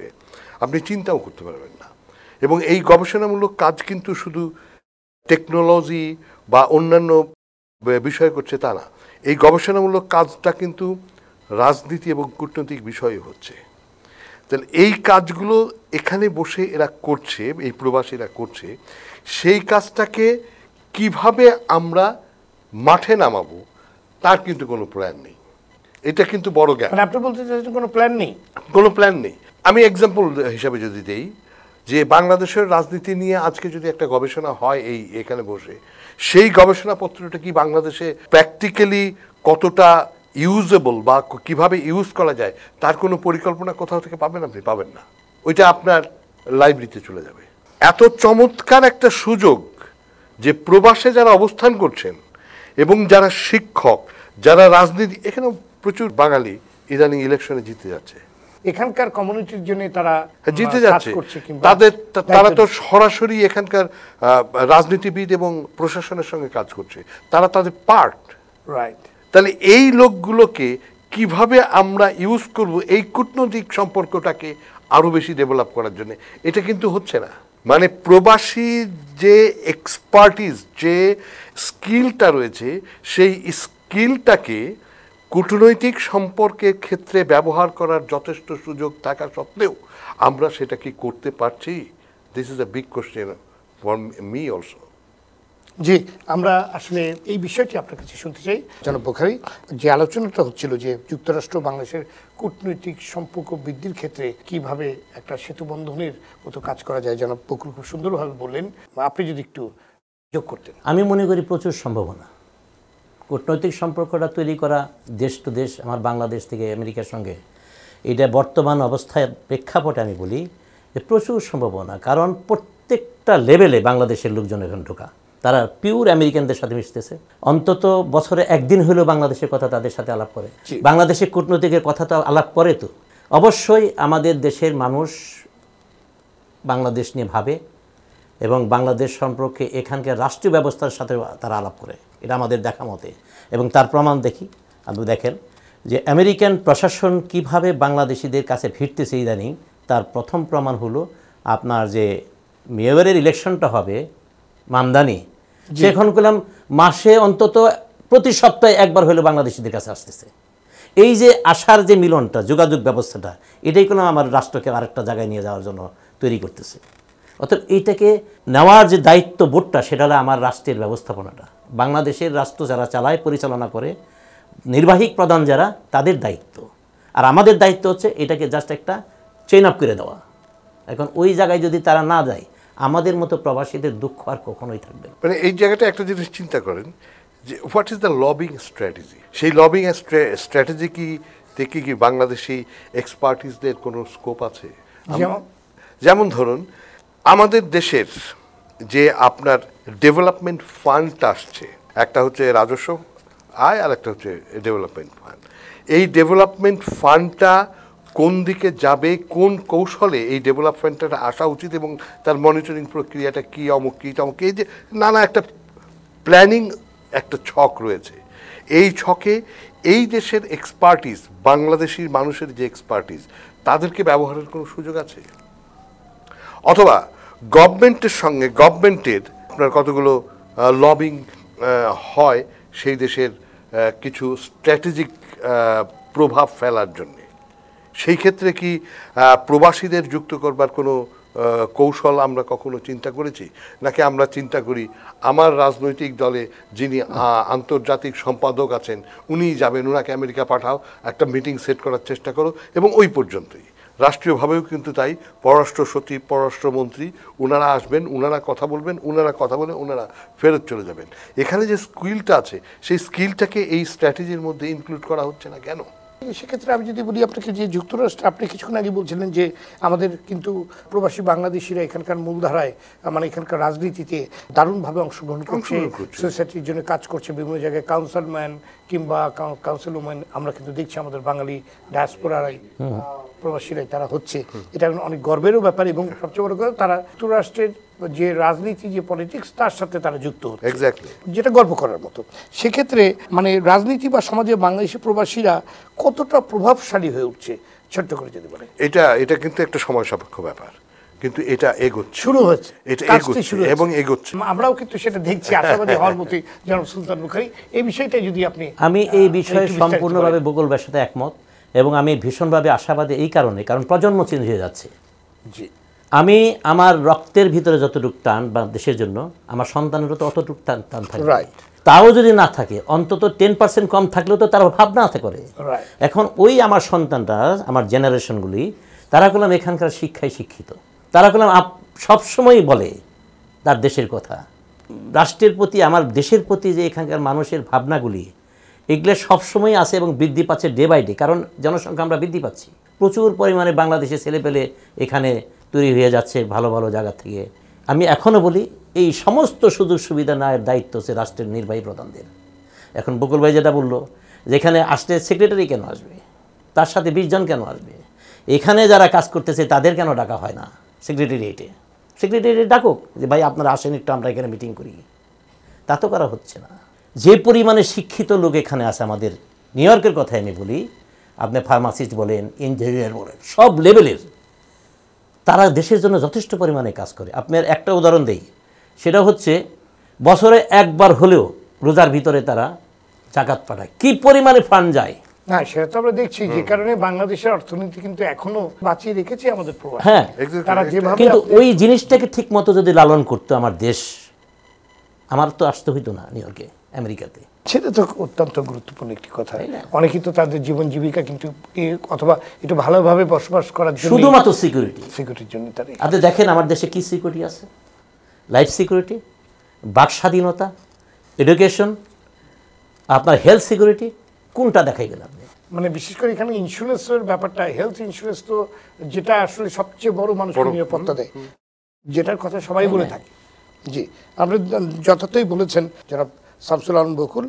আপনি চিন্তাও করতে পারবেন না। এবং এই গবেষণামূলক কাজ কিন্তু শুধু টেকনোলজি বা অন্যান্য বিষয় করছে তা না, এই গবেষণামূলক কাজটা কিন্তু রাজনীতি এবং কূটনৈতিক বিষয় হচ্ছে। তাহলে এই কাজগুলো এখানে বসে এরা করছে, এই প্রবাসীরা করছে, সেই কাজটাকে কিভাবে আমরা মাঠে নামাবো তার কিন্তু কোনো প্ল্যান নেই। এটা কিন্তু বড় গ্যাপ। আপনি বলতে চাচ্ছেন কোনো প্ল্যান নেই? কোনো প্ল্যান নেই। আমি এক্সাম্পল হিসাবে যদি দেই, যে বাংলাদেশের রাজনীতি নিয়ে আজকে যদি একটা গবেষণা হয় এখানে বসে, সেই গবেষণাপত্রটা কি বাংলাদেশে প্র্যাকটিক্যালি কতটা ইউজেবল বা কিভাবে ইউজ করা যায় তার কোনো পরিকল্পনা কোথাও থেকে পাবেন? আপনি পাবেন না। ওইটা আপনার লাইব্রেরিতে চলে যাবে। এত চমৎকার একটা সুযোগ যে প্রবাসে যারা অবস্থান করছেন এবং যারা শিক্ষক, যারা রাজনীতি, এখানেও প্রচুর বাঙালি ইদানিং ইলেকশনে জিতে যাচ্ছে, এখানকার কমিউনিটির জন্য তারা জিতে যাচ্ছে। তারা তো সরাসরি এখানকার রাজনীতিবিদ এবং প্রশাসনের সঙ্গে কাজ করছে, তারা তাদের পার্ট। রাইট। তাহলে এই লোকগুলোকে কিভাবে আমরা ইউজ করব এই কূটনৈতিক সম্পর্কটাকে আরো বেশি ডেভেলপ করার জন্য, এটা কিন্তু হচ্ছে না। মানে প্রবাসী যে এক্সপার্টিস, যে স্কিলটা রয়েছে, সেই স্কিলটাকে কূটনৈতিক সম্পর্কের ক্ষেত্রে ব্যবহার করার যথেষ্ট সুযোগ থাকা সত্ত্বেও আমরা সেটা কি করতে পারছি? This is a big question for me also. জি, আমরা আসলে এই বিষয়টি আপনার কাছে শুনতে চাই জনাব বুখারী। যে আলোচনাটা হচ্ছিল যে যুক্তরাষ্ট্র বাংলাদেশের কূটনৈতিক সম্পর্ক বৃদ্ধির ক্ষেত্রে কিভাবে একটা সেতু বন্ধনের মতো কাজ করা যায়, জনাব বকুল খুব সুন্দরভাবে বললেন। আপনি যদি একটু যোগ করতেন। আমি মনে করি প্রচুর সম্ভাবনা কূটনৈতিক সম্পর্কটা তৈরি করা দেশ টু দেশ, আমার বাংলাদেশ থেকে আমেরিকার সঙ্গে, এটা বর্তমান অবস্থায় প্রেক্ষাপটে আমি বলি যে প্রচুর সম্ভাবনা। কারণ প্রত্যেকটা লেভেলে বাংলাদেশের লোকজন এখন ঢোকা, তারা পিওর আমেরিকানদের সাথে মিশতেছে। অন্তত বছরে একদিন হলেও বাংলাদেশের কথা তাদের সাথে আলাপ করে, বাংলাদেশের কূটনৈতিকের কথা তো আলাপ করে। তো অবশ্যই আমাদের দেশের মানুষ বাংলাদেশ নিয়ে ভাবে এবং বাংলাদেশ সম্পর্কে এখানকার রাষ্ট্রীয় ব্যবস্থার সাথে তারা আলাপ করে, এটা আমাদের দেখা মতে। এবং তার প্রমাণ দেখি, আপনি দেখেন যে আমেরিকান প্রশাসন কিভাবে বাংলাদেশিদের কাছে ভিড়তেছে ইদানিং, তার প্রথম প্রমাণ হলো আপনার যে মেয়রের ইলেকশনটা হবে মামদানি, সেখন করলাম মাসে অন্তত প্রতি সপ্তাহে একবার হলে বাংলাদেশিদের কাছে আসতেছে। এই যে আসার যে মিলনটা, যোগাযোগ ব্যবস্থাটা, এটাই কোনো আমার রাষ্ট্রকে আরেকটা জায়গায় নিয়ে যাওয়ার জন্য তৈরি করতেছে। অর্থাৎ এইটাকে নেওয়ার যে দায়িত্ব বোর্ডটা, সেটা হলো আমার রাষ্ট্রের ব্যবস্থাপনাটা। বাংলাদেশের রাষ্ট্র যারা চালায়, পরিচালনা করে, নির্বাহী প্রধান যারা, তাদের দায়িত্ব। আর আমাদের দায়িত্ব হচ্ছে এটাকে জাস্ট একটা চেইন আপ করে দেওয়া। এখন ওই জায়গায় যদি তারা না যায়, আমাদের মতো প্রবাসীদের দুঃখ আর কখনোই থাকবে না। মানে এই জায়গাটা একটা জিনিস চিন্তা করেন যে what is the lobbying strategy. সেই লবিং স্ট্র্যাটেজি কি দেখি কি বাংলাদেশি এক্সপার্টিসদের কোনো স্কোপ আছে? যেমন ধরুন আমাদের দেশের যে আপনার ডেভেলপমেন্ট ফান্ডটা আসছে, একটা হচ্ছে রাজস্ব আয় আর একটা হচ্ছে ডেভেলপমেন্ট ফান্ড। এই ডেভেলপমেন্ট ফান্ডটা কোন দিকে যাবে, কোন কৌশলে এই ডেভেলপমেন্টটা আসা উচিত এবং তার মনিটরিং প্রক্রিয়াটা কী, অমুক কী তমুক, এই যে নানা একটা প্ল্যানিং একটা ছক রয়েছে। এই ছকে এই দেশের এক্সপার্টিস, বাংলাদেশি মানুষের যে এক্সপার্টিস, তাদেরকে ব্যবহারের কোনো সুযোগ আছে? অথবা গভর্নমেন্টের সঙ্গে গভর্নমেন্টের আপনার কতগুলো লবিং হয় সেই দেশের কিছু স্ট্র্যাটেজিক প্রভাব ফেলার জন্যে, সেই ক্ষেত্রে কি প্রবাসীদের যুক্ত করবার কোনো কৌশল আমরা কখনো চিন্তা করেছি? নাকি আমরা চিন্তা করি আমার রাজনৈতিক দলে যিনি আন্তর্জাতিক সম্পাদক আছেন উনিই যাবেন, ওনাকে আমেরিকা পাঠাও, একটা মিটিং সেট করার চেষ্টা করো, এবং ওই পর্যন্তই। রাষ্ট্রীয়ভাবেও কিন্তু তাই, পররাষ্ট্র সচিব, পররাষ্ট্রমন্ত্রী ওনারা আসবেন, ওনারা কথা বলবেন, ওনারা কথা বলে ওনারা ফেরত চলে যাবেন। এখানে যে স্কিলটা আছে সেই স্কিলটাকে এই স্ট্র্যাটেজির মধ্যে ইনক্লুড করা হচ্ছে না কেন? সেক্ষেত্রে আমি যদি বলি আপনাকে, যে যুক্তরাষ্ট্র, আপনি কিছুক্ষণ আগে বলছিলেন যে আমাদের কিন্তু প্রবাসী বাংলাদেশিরা এখানকার মূলধারায়, মানে এখানকার রাজনীতিতে দারুণভাবে অংশগ্রহণ করছে, সোসাইটির জন্য কাজ করছে, বিভিন্ন জায়গায় কাউন্সিলম্যান কিংবা কাউন্সিলম্যান আমরা কিন্তু দেখছি আমাদের বাঙালি ডায়াসপোরারাই, প্রবাসীরাই তারা হচ্ছে। এটা অনেক গর্বেরও ব্যাপার, এবং সবচেয়ে বড় কথা তারা যুক্তরাষ্ট্রের যে রাজনীতি, যে পলিটিক্স, তার সাথে তারা যুক্ত হচ্ছে, যেটা গর্ব করার মতো। সেক্ষেত্রে মানে রাজনীতি বা সমাজে বাংলাদেশি প্রবাসীরা কতটা প্রভাবশালী হয়ে উঠছে, ছোট্ট করে যদি বলে। এটা কিন্তু একটা সময় সাপেক্ষ ব্যাপার, কিন্তু এটা এগোচ্ছে, শুরু হয়েছে, এটা এগোচ্ছে এবং এগোচ্ছে। আমরাও কিন্তু সেটা দেখছি, আশাবাদী হওয়ার মতোই। জনাব সুলতান বুখারী, এই বিষয়টা যদি আপনি। আমি এই বিষয়ে সম্পূর্ণভাবে বকুল ভাইয়ের সাথে একমত, এবং আমি ভীষণভাবে আশাবাদী এই কারণে, কারণ প্রজন্ম চেঞ্জ হয়ে যাচ্ছে। জি, আমি আমার রক্তের ভিতরে যতটুকু টান বা দেশের জন্য, আমার সন্তানেরও তো অতটুকু টান থাকে। তাও যদি না থাকে, অন্তত 10% কম থাকলেও তো তারা ভাবনা আছে করে। এখন ওই আমার সন্তানরা, আমার জেনারেশনগুলি, তারা করলাম এখানকার শিক্ষায় শিক্ষিত, তারা করলাম সবসময়ই বলে তার দেশের কথা, রাষ্ট্রের প্রতি, আমার দেশের প্রতি যে এখানকার মানুষের ভাবনাগুলি, এগুলো সবসময় আছে এবং বৃদ্ধি পাচ্ছে ডে বাই ডে। কারণ জনসংখ্যা আমরা বৃদ্ধি পাচ্ছি, প্রচুর পরিমাণে বাংলাদেশে ছেলেপেলে এখানে তৈরি হয়ে যাচ্ছে ভালো ভালো জায়গা থেকে। আমি এখনও বলি এই সমস্ত সুযোগ সুবিধা নেওয়ার দায়িত্ব হচ্ছে রাষ্ট্রের নির্বাহী প্রধানদের। এখন বকুল ভাই যেটা বললো, যেখানে আসলে সেক্রেটারি কেন আসবে, তার সাথে 20 জন কেন আসবে, এখানে যারা কাজ করতেছে তাদের কেন ডাকা হয় না সেক্রেটারিয়েটে? সেক্রেটারিয়েট ডাকুক যে ভাই আপনারা আসেন একটু, আমরা এখানে মিটিং করি। তা তো করা হচ্ছে না। যে পরিমাণে শিক্ষিত লোক এখানে আছে, আমাদের নিউ ইয়র্কের কথাই আমি বলি, আপনি ফার্মাসিস্ট বলেন, ইঞ্জিনিয়ার বলেন, সব লেভেলের, তারা দেশের জন্য যথেষ্ট পরিমাণে কাজ করে। আপনার একটা উদাহরণ দেই, সেটা হচ্ছে বছরে একবার হলেও রোজার ভিতরে তারা জাকাত পাঠায়। কি পরিমাণে ফান্ড যায় না, সেটা তো আমরা দেখছি, যে কারণে বাংলাদেশের অর্থনীতি কিন্তু এখনো বাঁচিয়ে রেখেছে আমাদের প্রবাসী। হ্যাঁ, তারা যেভাবে, কিন্তু ওই জিনিসটাকে ঠিক মতো যদি লালন করতো আমার দেশ, আমার তো আসতে হইতো না নিউ ইয়র্কে, আমেরিকাতে। সেটা তো অত্যন্ত গুরুত্বপূর্ণ একটি কথা। অনেকেই তো তাদের জীবন জীবিকা কিন্তু অথবা একটু ভালোভাবে বসবাস করার জন্য, শুধুমাত্র সিকিউরিটির জন্য তারা। আপনি দেখেন আমার দেশে কি সিকিউরিটি আছে? লাইফ সিকিউরিটি, বাক স্বাধীনতা, এডুকেশন, আপনার হেলথ সিকিউরিটি, কোনটা দেখাইবেন আপনি? মানে বিশেষ করে এখানে ইন্স্যুরেন্সের ব্যাপারটা, হেলথ ইন্স্যুরেন্স তো যেটা আসলে সবচেয়ে বড় মানুষের নিরাপত্তা দেয়, যেটার কথা সবাই বলে থাকে। জি, আপনি যথার্থই বলেছেন যারা শামসুল আলম বকুল।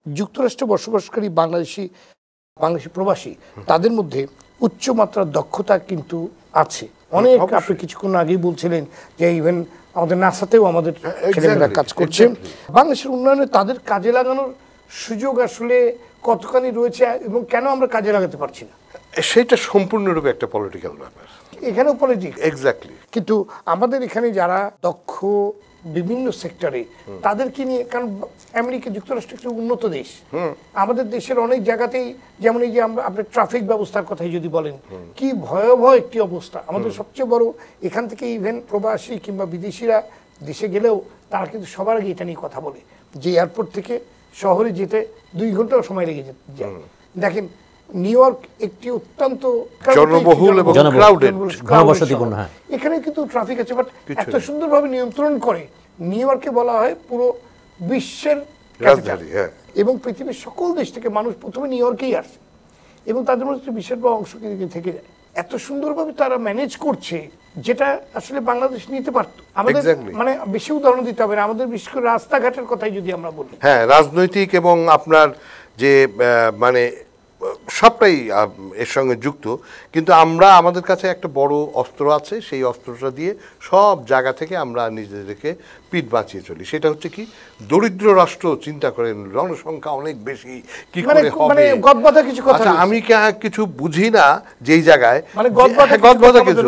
যুক্তরাষ্ট্রে বসবাসকারী বাংলাদেশি প্রবাসী, তাদের মধ্যে উচ্চমাত্রার দক্ষতা কিন্তু আছে অনেক। আপনি কিছুক্ষণ আগেই বলছিলেন যে ইভেন আমাদের নাসাতেও আমাদের ছেলেমেয়েরা কাজ করছে। বাংলাদেশের উন্নয়নে তাদের কাজে লাগানোর সুযোগ আসলে কতখানি রয়েছে এবং কেন আমরা কাজে লাগাতে পারছি না? সেটা সম্পূর্ণরূপে একটা পলিটিক্যাল ব্যাপার। এখানেও পলিটিক্স। এক্স্যাক্টলি। কিন্তু আমাদের এখানে যারা দক্ষ বিভিন্ন সেক্টরে তাদেরকে নিয়ে, কারণ আমেরিকা যুক্তরাষ্ট্র একটি উন্নত দেশ, আমাদের দেশের অনেক জায়গাতেই যেমন এই যে আমরা আপনি ট্রাফিক ব্যবস্থার কথাই যদি বলেন, কি ভয়াবহ একটি অবস্থা। আমাদের সবচেয়ে বড় এখান থেকে ইভেন প্রবাসী কিংবা বিদেশিরা দেশে গেলেও তারা কিন্তু সবার আগে এটা নিয়ে কথা বলে যে এয়ারপোর্ট থেকে শহরে যেতে 2 ঘন্টাও সময় লেগে যায়। দেখেন নিউ ইয়র্ক একটি অত্যন্ত জনবহুল এবং ক্রাউডেড, ঘনবসতিপূর্ণ, হ্যাঁ। এখানে কিন্তু ট্রাফিক আছে, বাট এত সুন্দরভাবে নিয়ন্ত্রণ করে। নিউ ইয়র্কে বলা হয় পুরো বিশ্বের রাজধানী, হ্যাঁ। এবং পৃথিবীর সকল দেশ থেকে মানুষ প্রথমে নিউ ইয়র্কেই আসে এবং তাদের মধ্যে বিশ্বের বড় অংশ কিন্তু থেকে যায়। এত সুন্দরভাবে তারা ম্যানেজ করছে যেটা আসলে বাংলাদেশ নিতে পারত। আমাদের মানে বেশি উদাহরণ দিতে হবে না, আমাদের বিশেষ করে রাস্তাঘাটের কথাই যদি আমরা বলি, হ্যাঁ, রাজনৈতিক এবং আপনার যে মানে সবটাই এর সঙ্গে যুক্ত। কিন্তু আমরা আমাদের কাছে একটা বড় অস্ত্র আছে, সেই অস্ত্রটা দিয়ে সব জায়গা থেকে আমরা নিজেদেরকে পিঠ বাঁচিয়ে চলি। সেটা হচ্ছে কি, দরিদ্র রাষ্ট্র চিন্তা করেন, জনসংখ্যা অনেক বেশি, কি করে হবে। আচ্ছা, আমি কিছু বুঝি না যেই জায়গায় গদবাধা কিছু।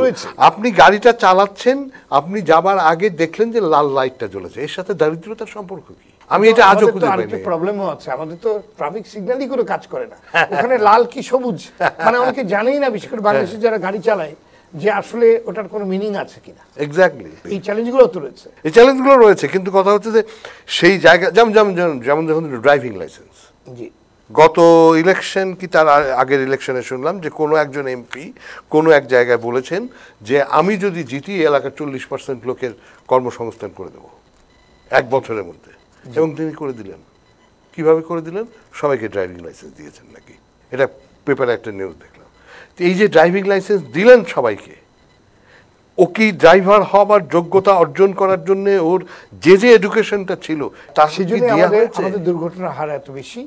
আপনি গাড়িটা চালাচ্ছেন, আপনি যাবার আগে দেখলেন যে লাল লাইটটা জ্বলেছে, এর সাথে দারিদ্রতার সম্পর্ক কি? আমি এটা আজও খুঁজে পাই না। প্রবলেমও আছে, আমাদের তো ট্রাফিক সিগন্যালই করে কাজ করে না, ওখানে লাল কি সবুজ মানে অনেকে জানেই না, বিশেষ করে বাংলাদেশে যারা গাড়ি চালায়, যে আসলে ওটার কোনো মিনিং আছে কিনা। এক্স্যাক্টলি, এই চ্যালেঞ্জগুলো তো রয়েছে, এই চ্যালেঞ্জগুলো রয়েছে। কিন্তু কথা হচ্ছে যে সেই জায়গা যেমন যখন ড্রাইভিং লাইসেন্স, জি, গত ইলেকশন কি তার আগের ইলেকশনে শুনলাম যে কোনো একজন এমপি কোনো এক জায়গায় বলেছেন যে আমি যদি জিতি এলাকার 40% লোকের কর্মসংস্থান করে দেবো 1 বছরের মধ্যে। এবং তিনি করে দিলেন। কিভাবে করে দিলেন? সবাইকে ড্রাইভিং লাইসেন্স দিয়েছেন নাকি, এটা পেপারে একটা নিউজ দেখলাম। তো এই যে ড্রাইভিং লাইসেন্স দিলেন সবাইকে, ও কি ড্রাইভার হবার যোগ্যতা অর্জন করার জন্য ওর যে এডুকেশনটা ছিল তার সেজন্য আমাদের দুর্ঘটনার হার এত বেশি,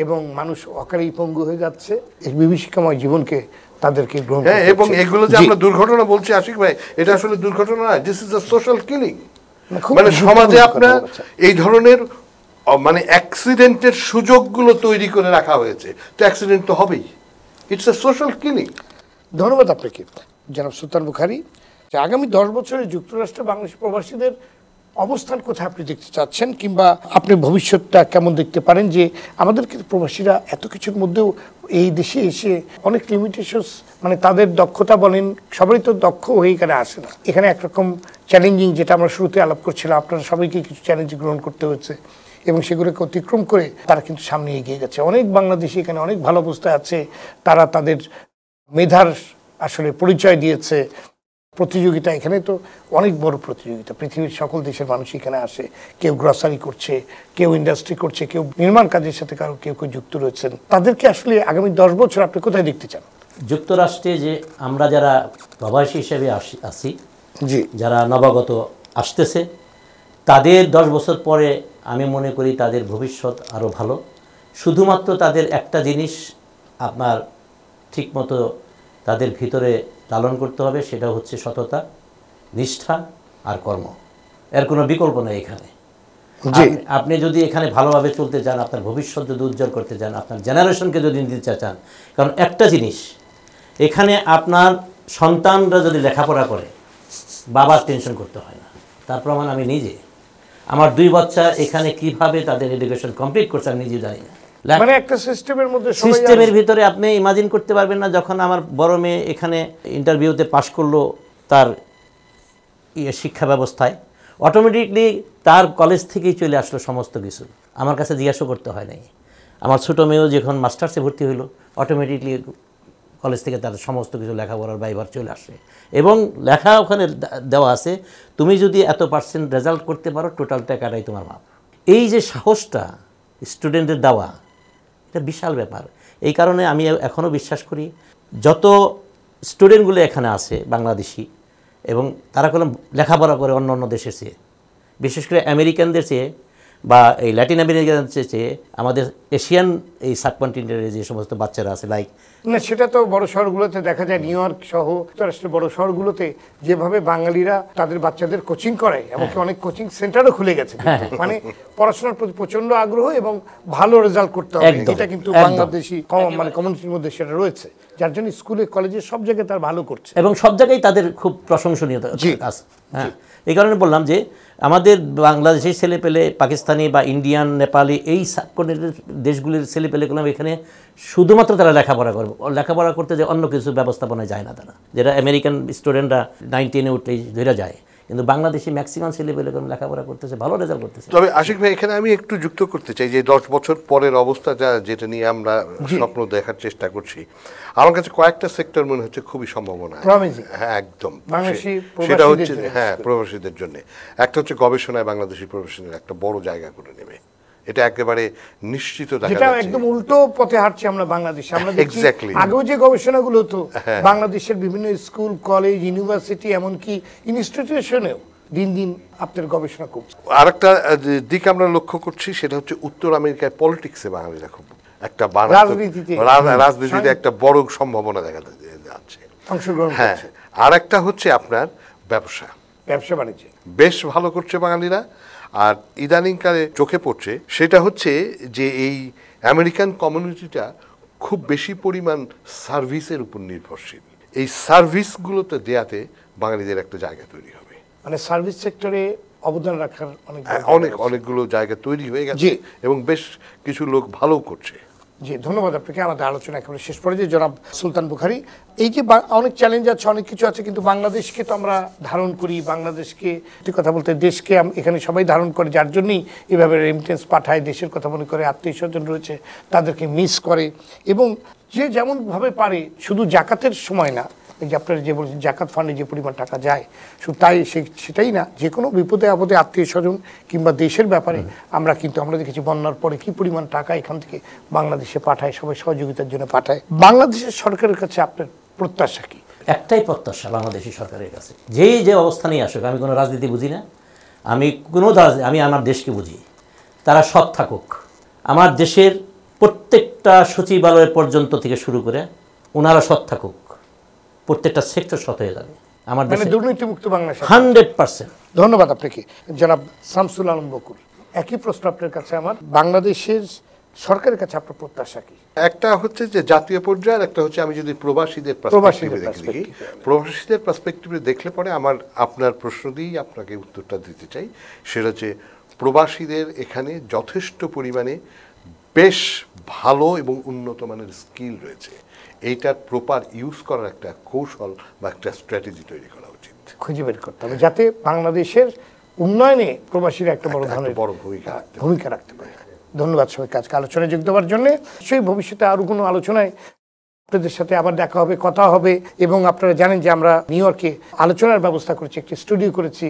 এবং মানুষ অকালেই পঙ্গু হয়ে যাচ্ছে, এই বিভীষিকাময় জীবনকে তাদেরকে গ্রহণ করতে হচ্ছে। এবং এগুলো যে আমরা দুর্ঘটনা বলছি আশিক ভাই, এটা আসলে দুর্ঘটনা নয়, this is a social killing. মানে সমাজে আপনার এই ধরনের মানে অ্যাক্সিডেন্টের সুযোগগুলো তৈরি করে রাখা হয়েছে, তো অ্যাক্সিডেন্ট তো হবেই। It's a social killing. ধন্যবাদ আপনাকে জনাব সুলতান বুখারী। আগামী 10 বছরে যুক্তরাষ্ট্রে বাংলাদেশ প্রবাসীদের অবস্থান কোথায় আপনি দেখতে চাচ্ছেন, কিংবা আপনি ভবিষ্যৎটা কেমন দেখতে পারেন? যে আমাদের প্রবাসীরা এত কিছুর মধ্যেও এই দেশে এসে অনেক লিমিটেশনস, মানে তাদের দক্ষতা বলেন, সবারই তো দক্ষ হয়ে এখানে আসে না। এখানে একরকম চ্যালেঞ্জিং, যেটা আমরা শুরুতে আলাপ করছিলাম, আপনারা সবাইকে কিছু চ্যালেঞ্জ গ্রহণ করতে হচ্ছে এবং সেগুলোকে অতিক্রম করে তারা কিন্তু সামনে এগিয়ে গেছে। অনেক বাংলাদেশি এখানে অনেক ভালো অবস্থায় আছে, তারা তাদের মেধার আসলে পরিচয় দিয়েছে। প্রতিযোগিতা এখানে তো অনেক বড় প্রতিযোগিতা, পৃথিবীর সকল দেশের মানুষ এখানে আসে, কেউ গ্রসারি করছে, কেউ ইন্ডাস্ট্রি করছে, কেউ নির্মাণ কাজের সাথে কেউ যুক্ত রয়েছেন। তাদেরকে আসলে আগামী 10 বছর আপনি কোথায় দেখতে চান? যুক্তরাষ্ট্রে যে আমরা যারা প্রবাসী হিসেবে আছি, জি, যারা নবাগত আসতেছে, তাদের 10 বছর পরে আমি মনে করি তাদের ভবিষ্যৎ আরও ভালো। শুধুমাত্র তাদের একটা জিনিস আপনার ঠিকমতো তাদের ভিতরে লালন করতে হবে, সেটা হচ্ছে সততা, নিষ্ঠা আর কর্ম। এর কোনো বিকল্প নেই এখানে। আপনি যদি এখানে ভালোভাবে চলতে চান, আপনার ভবিষ্যৎ যদি উজ্জ্বল করতে চান, আপনার জেনারেশনকে যদি নিতে চান, কারণ একটা জিনিস এখানে আপনার সন্তানরা যদি লেখাপড়া করে, বাবার টেনশন করতে হয় না। তার প্রমাণ আমি নিজে, আমার 2 বাচ্চা এখানে কিভাবে তাদের এডুকেশন কমপ্লিট করছে আমি নিজে জানি না। মানে একটা সিস্টেমের ভিতরে আপনি ইমাজিন করতে পারবেন না। যখন আমার বড় মেয়ে এখানে ইন্টারভিউতে পাশ করলো তার শিক্ষা ব্যবস্থায়, অটোমেটিকলি তার কলেজ থেকেই চলে আসলো সমস্ত কিছু, আমার কাছে জিজ্ঞাসা করতে হয় নাই। আমার ছোটো মেয়েও যখন মাস্টার্সে ভর্তি হইলো, অটোমেটিকলি কলেজ থেকে তার সমস্ত কিছু লেখাপড়ার বাইবার চলে আসে, এবং লেখা ওখানে দেওয়া আছে, তুমি যদি এত % রেজাল্ট করতে পারো, টোটাল টাকাটাই তোমার মাপ। এই যে সাহসটা স্টুডেন্টের দেওয়া, এটা বিশাল ব্যাপার। এই কারণে আমি এখনও বিশ্বাস করি যত স্টুডেন্টগুলো এখানে আছে বাংলাদেশি, এবং তারা কোনো লেখাপড়া করে অন্য দেশের চেয়ে, বিশেষ করে আমেরিকানদের চেয়ে বা এই ল্যাটিন আমেরিকানদের চেয়ে আমাদের এশিয়ান এই সাবকন্টিনেন্টের যে সমস্ত বাচ্চারা আছে লাইক না, সেটা তো বড় শহরগুলোতে দেখা যায়, নিউ ইয়র্ক সহ যুক্তরাষ্ট্রের বড় শহরগুলোতে যেভাবে বাঙালিরা তাদের বাচ্চাদের কোচিং করায়, এমনকি অনেক কোচিং সেন্টারও খুলে গেছে, মানে পড়াশোনার প্রতি প্রচন্ড আগ্রহ এবং ভালো রেজাল্ট করতে হবে, এটা কিন্তু বাংলাদেশি মানে কমিউনিটির মধ্যে সেটা রয়েছে, যার জন্য স্কুলে কলেজে সব জায়গায় তারা ভালো করছে এবং সব জায়গায় তাদের খুব প্রশংসনীয় কাজ। হ্যাঁ, এই কারণে বললাম যে আমাদের বাংলাদেশি ছেলেপেলে, পাকিস্তানি বা ইন্ডিয়ান, নেপালি এই সাবকন্টিনেন্টের দেশগুলির ছেলেপেলেগুলো এখানে শুধুমাত্র তারা লেখাপড়া করতে যে অন্য কিছু ব্যবস্থাপনায় যায় না তারা, যেটা আমেরিকান স্টুডেন্টরা 9-10 উঠলেই ধরে যায়, কিন্তু বাংলাদেশি ম্যাক্সিমাম ছেলেপেলে লেখাপড়া করতেছে, ভালো রেজাল্ট করতেছে। তবে আশিক ভাই, এখানে আমি একটু যুক্ত করতে চাই যে 10 বছর পরের অবস্থাটা যেটা নিয়ে আমরা স্বপ্ন দেখার চেষ্টা করছি, আমার কাছে কয়েকটা সেক্টর মনে হচ্ছে খুবই সম্ভাবনা। হ্যাঁ, একদম। সেটা হচ্ছে প্রবাসীদের জন্য একটা হচ্ছে গবেষণায় বাংলাদেশি প্রফেশনের একটা বড় জায়গা করে নেবে, এটা একেবারে নিশ্চিত দেখা যাচ্ছে। একদম উল্টো পথে হাঁটছি আমরা বাংলাদেশে। আমরা দেখছি আগেও যে গবেষণাগুলো হতো বাংলাদেশের বিভিন্ন স্কুল, কলেজ, ইউনিভার্সিটি, এমনকি ইনস্টিটিউশনেও দিন দিন আপনার গবেষণা করছে। আরেকটা দিক আমরা লক্ষ্য করছি, সেটা হচ্ছে উত্তর আমেরিকায় পলিটিক্সে বাঙালিরা খুব একটা রাজনীতিতে একটা বড় সম্ভাবনা দেখা যাচ্ছে, অংশগ্রহণ। হ্যাঁ, আর একটা হচ্ছে আপনার ব্যবসা বাণিজ্য বেশ ভালো করছে বাঙালিরা। আর ইদানিংকালে চোখে পড়ছে সেটা হচ্ছে যে এই আমেরিকান কমিউনিটিটা খুব বেশি পরিমাণ সার্ভিসের উপর নির্ভরশীল। এই সার্ভিসগুলোতে দেয়াতে বাঙালিদের একটা জায়গা তৈরি হবে, মানে সার্ভিস সেক্টরে অবদান রাখার অনেকগুলো জায়গা তৈরি হয়ে গেছে এবং বেশ কিছু লোক ভালো করছে। জি, ধন্যবাদ আপনাকে। আমাদের আলোচনা একেবারে শেষ পর্যায়ে জনাব সুলতান বুখারী, এই যে অনেক চ্যালেঞ্জ আছে, অনেক কিছু আছে, কিন্তু বাংলাদেশকে তো আমরা ধারণ করি, বাংলাদেশকে কথা বলতে দেশকে এখানে সবাই ধারণ করে, যার জন্যই এভাবে রেমিটেন্স পাঠায়, দেশের কথা মনে করে, আত্মীয় স্বজন রয়েছে তাদেরকে মিস করে, এবং যে যেমনভাবে পারে, শুধু জাকাতের সময় না, এই যে আপনারা যে বলছেন জাকাত ফান্ডে যে পরিমাণ টাকা যায়, শুধু তাই সেটাই না, যে কোনো বিপদে আপদে আত্মীয় স্বজন কিংবা দেশের ব্যাপারে আমরা দেখেছি বন্যার পরে কি পরিমাণ টাকা এখান থেকে বাংলাদেশে পাঠায়, সবাই সহযোগিতার জন্য পাঠায়। বাংলাদেশের সরকারের কাছে আপনার প্রত্যাশা কি? একটাই প্রত্যাশা বাংলাদেশি সরকারের কাছে, যে অবস্থানেই আসুক, আমি কোনো রাজনীতি বুঝি না, আমি আমার দেশকে বুঝি, তারা সৎ থাকুক। আমার দেশের প্রত্যেকটা সচিবালয় পর্যন্ত থেকে শুরু করে ওনারা সৎ থাকুক, প্রত্যেকটা সেক্টর সৎ হয়ে যাবে আমার দেশে, দুর্নীতিমুক্ত বাংলাদেশ 100%। ধন্যবাদ আপনাকে জনাব শামসুল আলম বকুল। একই প্রশ্ন আপনার কাছে আমার, বাংলাদেশের সরকারের কাছে আপনার প্রত্যাশা কি? একটা হচ্ছে যে জাতীয় পর্যায়ের, একটা হচ্ছে আমি যদি প্রবাসীদের পার্সপেক্টিভে দেখলে পরে আপনার প্রশ্ন দিয়েই আপনাকে উত্তরটা দিতে চাই, সেটা হচ্ছে প্রবাসীদের এখানে যথেষ্ট পরিমাণে বেশ ভালো এবং উন্নত মানের স্কিল রয়েছে, এইটার প্রপার ইউজ করার একটা কৌশল বা একটা স্ট্র্যাটেজি তৈরি করা উচিত, খুঁজে বের করতে হবে, যাতে বাংলাদেশের উন্নয়নে প্রবাসীরা একটা বড় ভূমিকা রাখতে পারে। ধন্যবাদ সবাইকে আজকে আলোচনায় যোগ দেওয়ার জন্য। নিশ্চয়ই ভবিষ্যতে আরও কোনো আলোচনায় আপনাদের সাথে আবার দেখা হবে, কথা হবে, এবং আপনারা জানেন যে আমরা নিউ ইয়র্কে আলোচনার ব্যবস্থা করেছি, একটি স্টুডিও করেছি,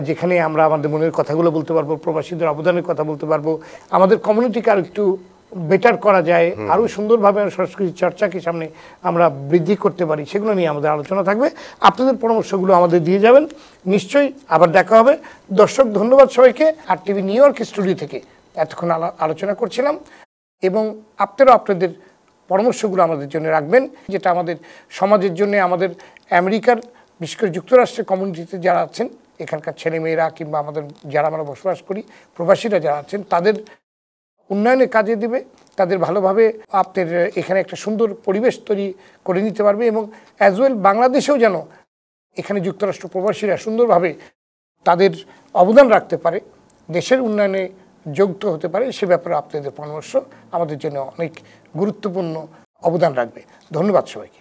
যেখানে আমরা আমাদের মনের কথাগুলো বলতে পারবো, প্রবাসীদের অবদানের কথা বলতে পারবো, আমাদের কমিউনিটিকে আর একটু বেটার করা যায়, আরও সুন্দরভাবে সংস্কৃতি চর্চাকে সামনে আমরা বৃদ্ধি করতে পারি, সেগুলো নিয়ে আমাদের আলোচনা থাকবে। আপনাদের পরামর্শগুলো আমাদের দিয়ে যাবেন, নিশ্চয়ই আবার দেখা হবে। দর্শক, ধন্যবাদ সবাইকে। আর টিভি নিউ ইয়র্ক স্টুডিও থেকে এতক্ষণ আলোচনা করছিলাম, এবং আপনারাও আপনাদের পরামর্শগুলো আমাদের জন্য রাখবেন, যেটা আমাদের সমাজের জন্য, আমাদের আমেরিকার, বিশেষ করে যুক্তরাষ্ট্রের কমিউনিটিতে যারা আছেন, এখানকার ছেলেমেয়েরা কিংবা আমাদের যারা আমরা বসবাস করি, প্রবাসীরা যারা আছেন, তাদের উন্নয়নে কাজে দিবে, তাদের ভালোভাবে আপনার এখানে একটা সুন্দর পরিবেশ তৈরি করে নিতে পারবে, এবং অ্যাজ ওয়েল বাংলাদেশেও যেন এখানে যুক্তরাষ্ট্র প্রবাসীরা সুন্দরভাবে তাদের অবদান রাখতে পারে, দেশের উন্নয়নে যুক্ত হতে পারে, সে ব্যাপারে আপনাদের পরামর্শ আমাদের জন্য অনেক গুরুত্বপূর্ণ অবদান রাখবে। ধন্যবাদ সবাইকে।